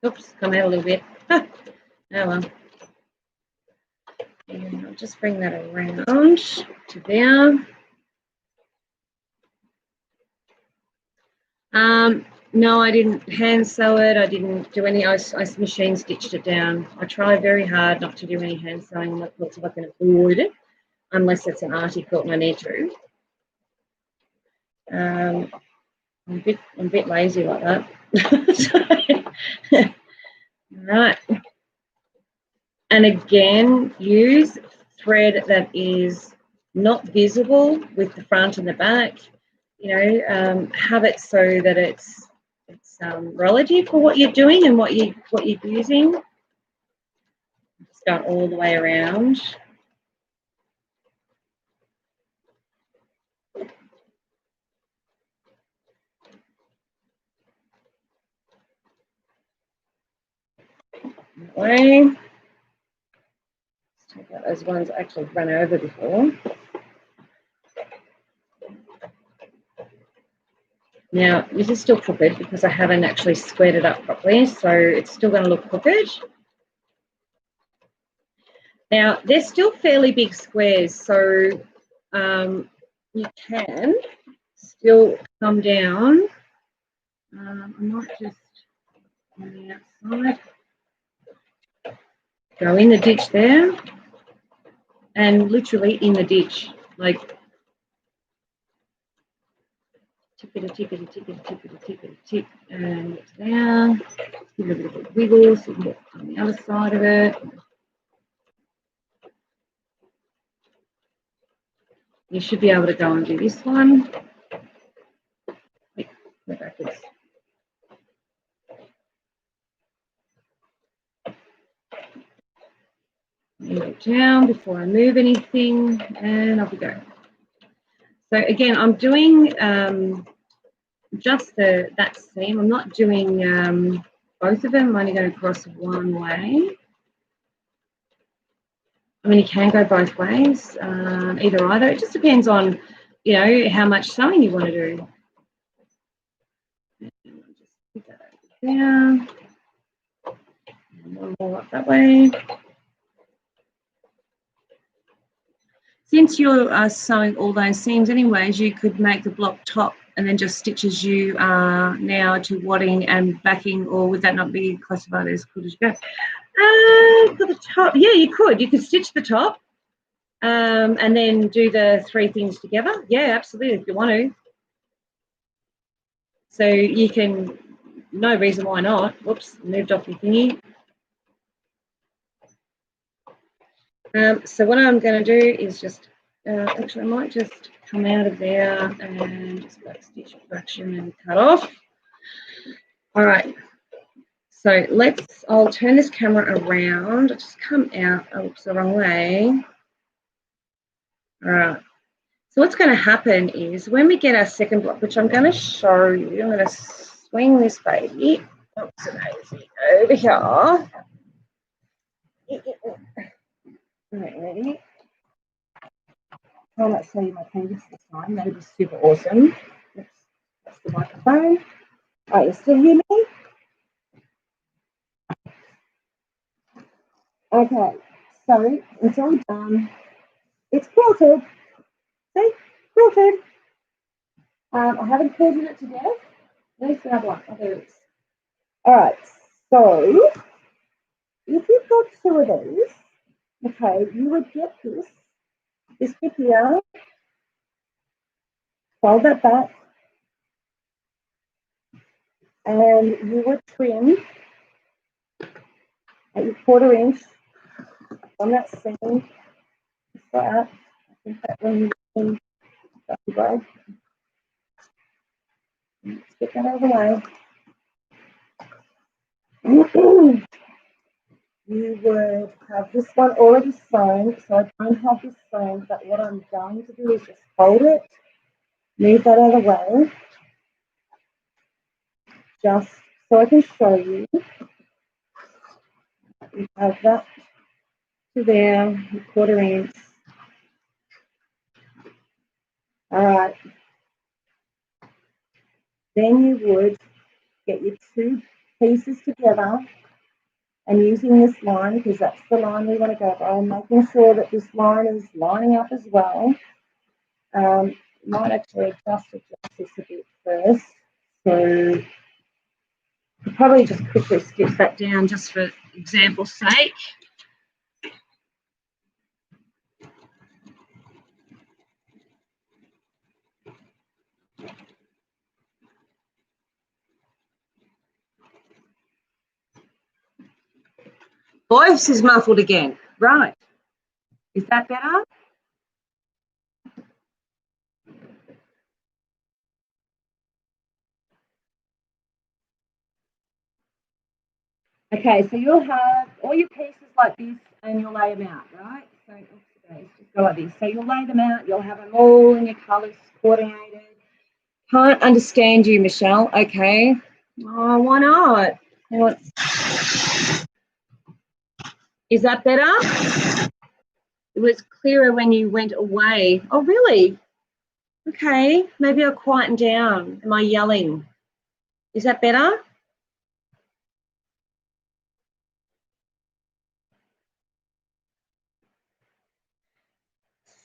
Speaker 1: Oops, come out a little bit. Oh well. And I'll just bring that around to there. No, I didn't hand sew it. I didn't do any. I machine stitched it down. I try very hard not to do any hand sewing on my quilts if I can avoid it, unless it's an arty quilt and I need to. I'm a bit lazy like that. Right. And again, use thread that is not visible with the front and the back. You know, have it so that it's relative for what you're doing and what you're using. Just go all the way around. That way. Let's take out those ones I actually run over before. Now, this is still crooked because I haven't actually squared it up properly, so it's still going to look crooked. Now, they're still fairly big squares, so you can still come down. I might just on the outside go in the ditch there, and literally in the ditch, like tick, and it's down. Give it a bit of a wiggle so you can get on the other side of it. You should be able to go and do this one. Wait, go backwards. Move it down before I move anything, and off we go. So again, I'm doing just that seam. I'm not doing both of them. I'm only going to cross one way. I mean, you can go both ways, either. It just depends on, you know, how much sewing you want to do. And just put that over there. And one more up that way. Since you're sewing all those seams anyways, you could make the block top and then just stitch as you are now to wadding and backing, or would that not be classified as quilt as you go? For the top, yeah, you could. You could stitch the top and then do the three things together. Yeah, absolutely, if you want to. So you can, no reason why not. Whoops, moved off your thingy. So what I'm going to do is just, actually I might just come out of there and just back stitch fraction and cut off. All right, so I'll turn this camera around. I'll just come out, oops, the wrong way. All right, so what's going to happen is when we get our second block, which I'm going to show you, I'm going to swing this baby, oops, over here. Ready? I'll not show you my fingers this time. That'd be super awesome. That's the microphone. Oh, you still hear me? Okay, so it's all done. It's quilted. See? Quilted. I haven't quilted it to death. There's another one. Oh, there it is. All right, so if you've got two of these, okay, you would get this bit here, fold that back, and you would trim at your 1/4 inch on that seam, like that. I think that one you go. Let's get that out of the way. You would have this one already sewn, so I don't have this sewn, but what I'm going to do is just fold it, move that out of the way, just so I can show you. You have that to there, 1/4 inch. All right. Then you would get your two pieces together and using this line, because that's the line we want to go by, and making sure that this line is lining up as well. Might actually adjust this a bit first. So I'll probably just quickly stitch that down just for example's sake. Voice is muffled again. Right. Is that better? Okay, so you'll have all your pieces like this and you'll lay them out, right? So just go like this. So you'll lay them out, you'll have them all in your colours coordinated. Can't understand you, Michelle. Okay. Oh, why not? Is that better? It was clearer when you went away. Oh, really? Okay, maybe I'll quieten down. Am I yelling? Is that better?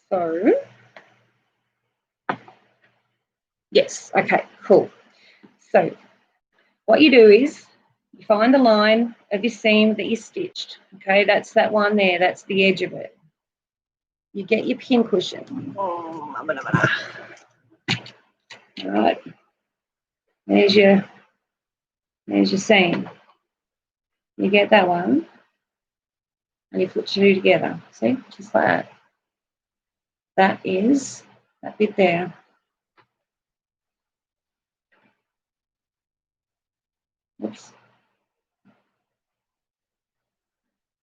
Speaker 1: So, yes, okay, cool. So what you do is you find the line of your seam that you stitched. Okay, that's that one there, that's the edge of it. You get your pin cushion. All right, there's your seam. You get that one and you put two together. See, just like that. That is that bit there. Oops.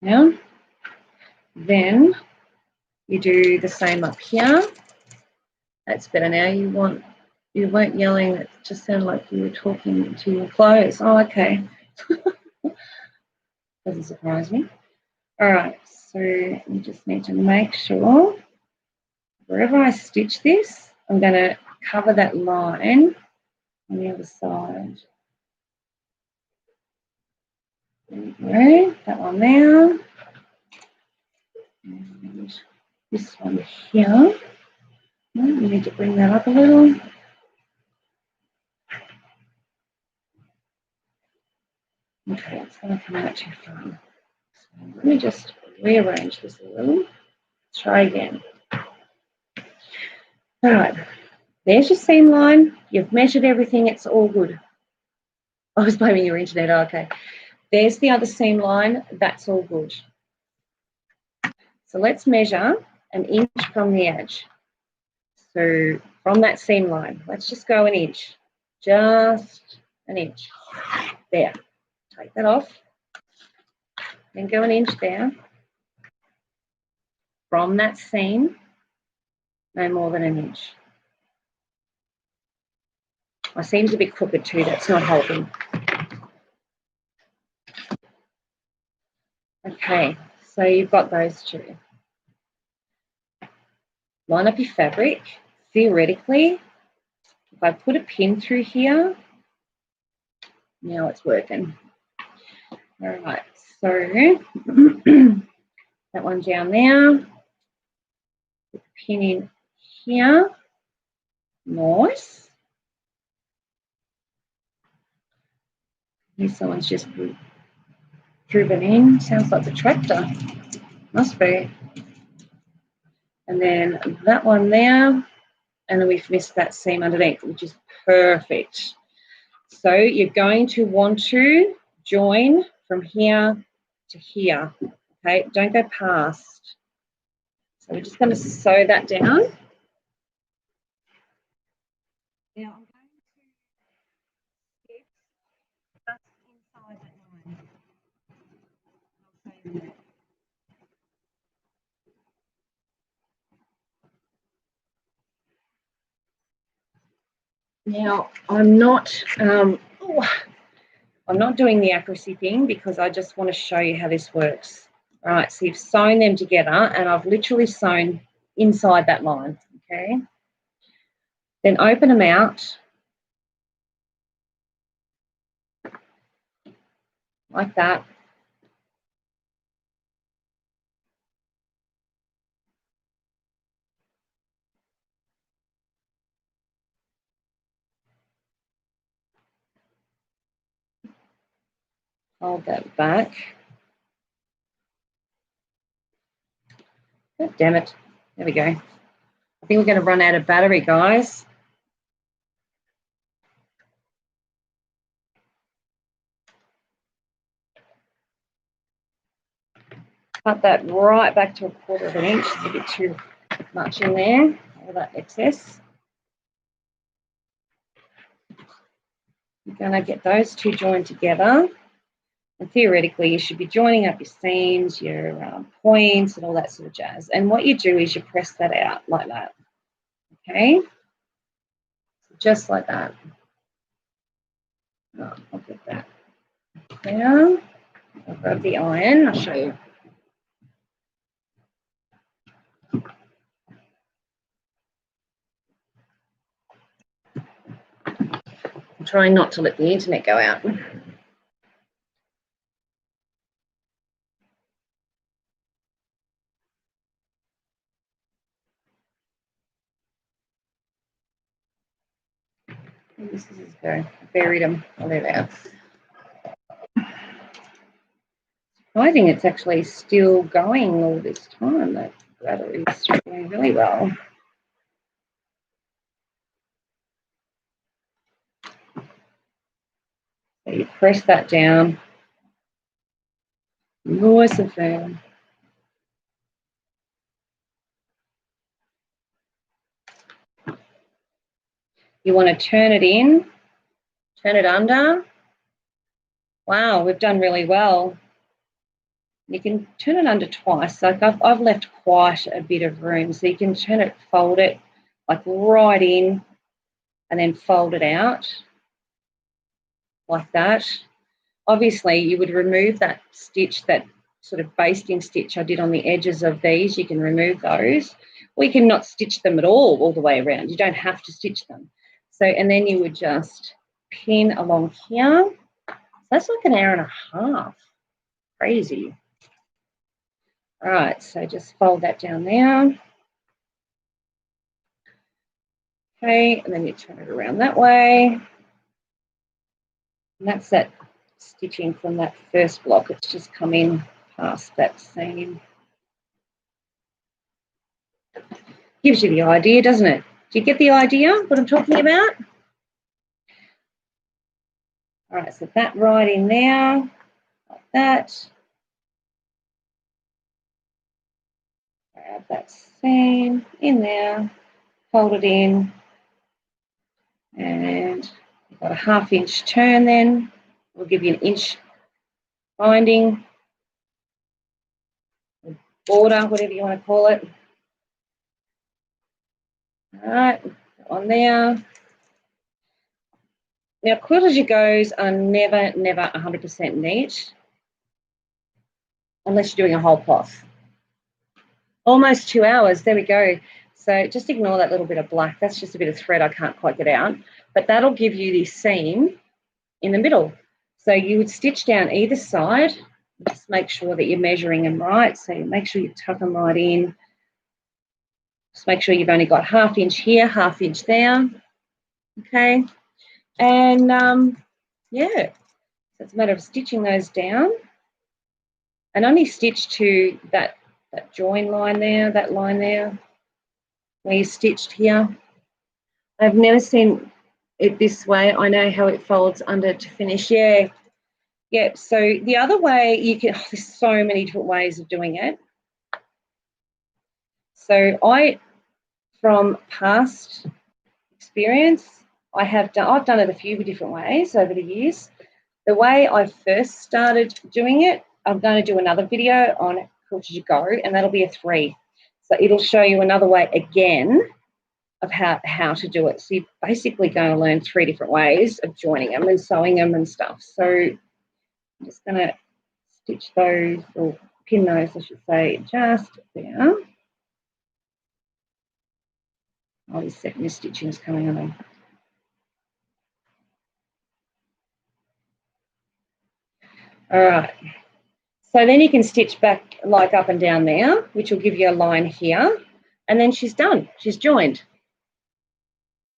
Speaker 1: Now, then you do the same up here. That's better now. You weren't yelling. It just sounded like you were talking to your clothes. Oh, okay. Doesn't surprise me. All right, so you just need to make sure wherever I stitch this, I'm going to cover that line on the other side. There we go, that one there. And this one here. You need to bring that up a little. Okay, it's going to come out too far. So let me just rearrange this a little. Try again. All right, there's your seam line. You've measured everything. It's all good. I was blaming your internet. Oh, okay. There's the other seam line. That's all good. So let's measure an inch from the edge. So from that seam line, let's just go an inch. Just an inch. There. Take that off. Then go an inch there. From that seam, no more than an inch. My seam's a bit crooked too. That's not helping. Okay, so you've got those two. Line up your fabric. Theoretically, if I put a pin through here, now it's working. All right, so that one down there, put the pin in here, nice. Here's someone's just driven in, sounds like the tractor, must be. And then that one there, and then we've missed that seam underneath, which is perfect. So you're going to want to join from here to here, okay? Don't go past. So we're just going to sew that down. Now I'm going to stitch just inside that line. I'll show you that. Now I'm not doing the accuracy thing because I just want to show you how this works. All right, so you've sewn them together and I've literally sewn inside that line, okay? Then open them out like that. Hold that back. Oh, damn it. There we go. I think we're going to run out of battery, guys. Cut that right back to 1/4 of an inch. It's a bit too much in there, all that excess. You're going to get those two joined together. And theoretically, you should be joining up your seams, your points, and all that sort of jazz. And what you do is you press that out like that. Okay? Just like that. Oh, I'll get that down. I'll grab the iron. I'll show you. I'm trying not to let the internet go out. This is go. I buried them. Oh, there they are. I think it's actually still going all this time. That battery is doing really well. So you press that down, nice and firm. You want to turn it in, turn it under. Wow, we've done really well. You can turn it under twice. Like I've left quite a bit of room, so you can turn it, fold it, like right in, and then fold it out like that. Obviously, you would remove that stitch, that sort of basting stitch I did on the edges of these. You can remove those. We can not stitch them at all the way around. You don't have to stitch them. So, and then you would just pin along here. So that's like an hour and a half. Crazy. All right, so just fold that down there. Okay, and then you turn it around that way. And that's that stitching from that first block. It's just come in past that seam. Gives you the idea, doesn't it? Do you get the idea what I'm talking about? All right, so that right in there, like that. Grab that seam in there, fold it in, and you've got a 1/2 inch turn then. We'll give you an inch binding, border, whatever you want to call it. All right, on there. Now, quilt as you goes are never 100% neat unless you're doing a whole cloth. Almost 2 hours, there we go. So just ignore that little bit of black. That's just a bit of thread I can't quite get out. But that'll give you this seam in the middle. So you would stitch down either side. Just make sure that you're measuring them right. So you make sure you tuck them right in. Just make sure you've only got 1/2 inch here, 1/2 inch there. Okay. And yeah, so it's a matter of stitching those down. And only stitch to that join line there, that line there, where you stitched here. I've never seen it this way. I know how it folds under to finish. Yeah. Yeah. So the other way you can, there's so many different ways of doing it. So from past experience, I've done it a few different ways over the years. The way I first started doing it, I'm going to do another video on Quilt as you go, and that'll be a 3. So it'll show you another way again of how to do it. So you're basically going to learn 3 different ways of joining them and sewing them and stuff. So I'm just going to stitch those, or pin those, I should say, just there. Oh, this second stitching is coming on. All right. So then you can stitch back like up and down there, which will give you a line here. And then she's done. She's joined.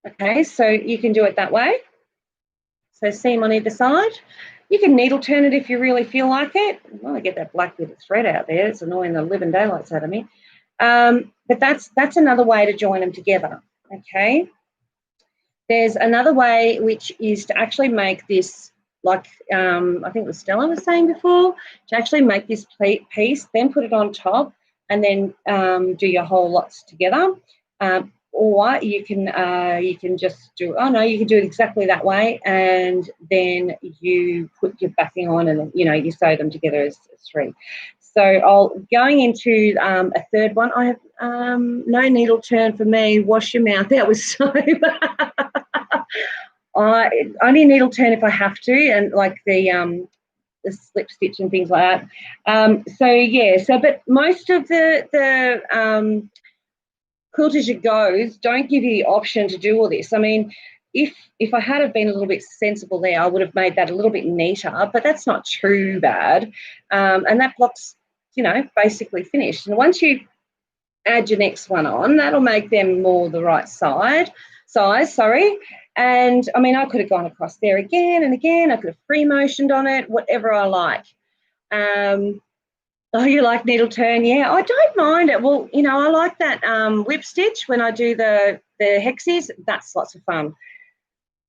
Speaker 1: Okay, so you can do it that way. So seam on either side. You can needle turn it if you really feel like it. Well, I get that black bit of thread out there. It's annoying the living daylights out of me. But that's another way to join them together. Okay. There's another way, which is to actually make this, like I think what Stella was saying before, to actually make this piece, then put it on top, and then do your whole lots together. Or you can just do, oh no, you can do it exactly that way, and then you put your backing on, and you sew them together as 3. So going into a third one. I have no needle turn for me. Wash your mouth. That was so I only needle turn if I have to, and like the slip stitch and things like that. So yeah, but most of the Quilt as you goes don't give you the option to do all this. I mean, if I had have been a little bit sensible there, I would have made that a little bit neater, but that's not too bad. And that block's, basically finished. And once you add your next one on, that'll make them more the right size, sorry. And I mean, I could have gone across there again and again. I could have free motioned on it, whatever I like. Oh, you like needle turn? Yeah, I don't mind it. Well, I like that whip stitch when I do the hexies. That's lots of fun.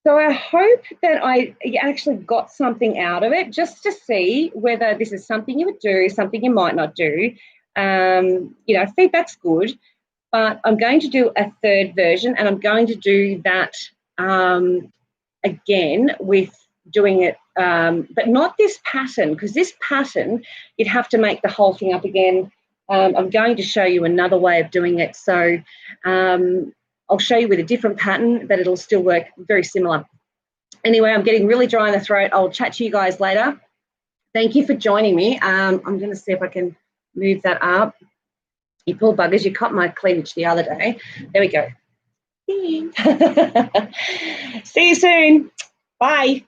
Speaker 1: So I hope that I actually got something out of it, just to see whether this is something you would do, something you might not do. Feedback's good, but I'm going to do a third version, and I'm going to do that again with doing it, but not this pattern, because this pattern, you'd have to make the whole thing up again. I'm going to show you another way of doing it. So I'll show you with a different pattern, but it'll still work very similar. Anyway, I'm getting really dry in the throat. I'll chat to you guys later. Thank you for joining me. I'm going to see if I can move that up. You poor buggers, you cut my cleavage the other day. There we go. See you soon. Bye.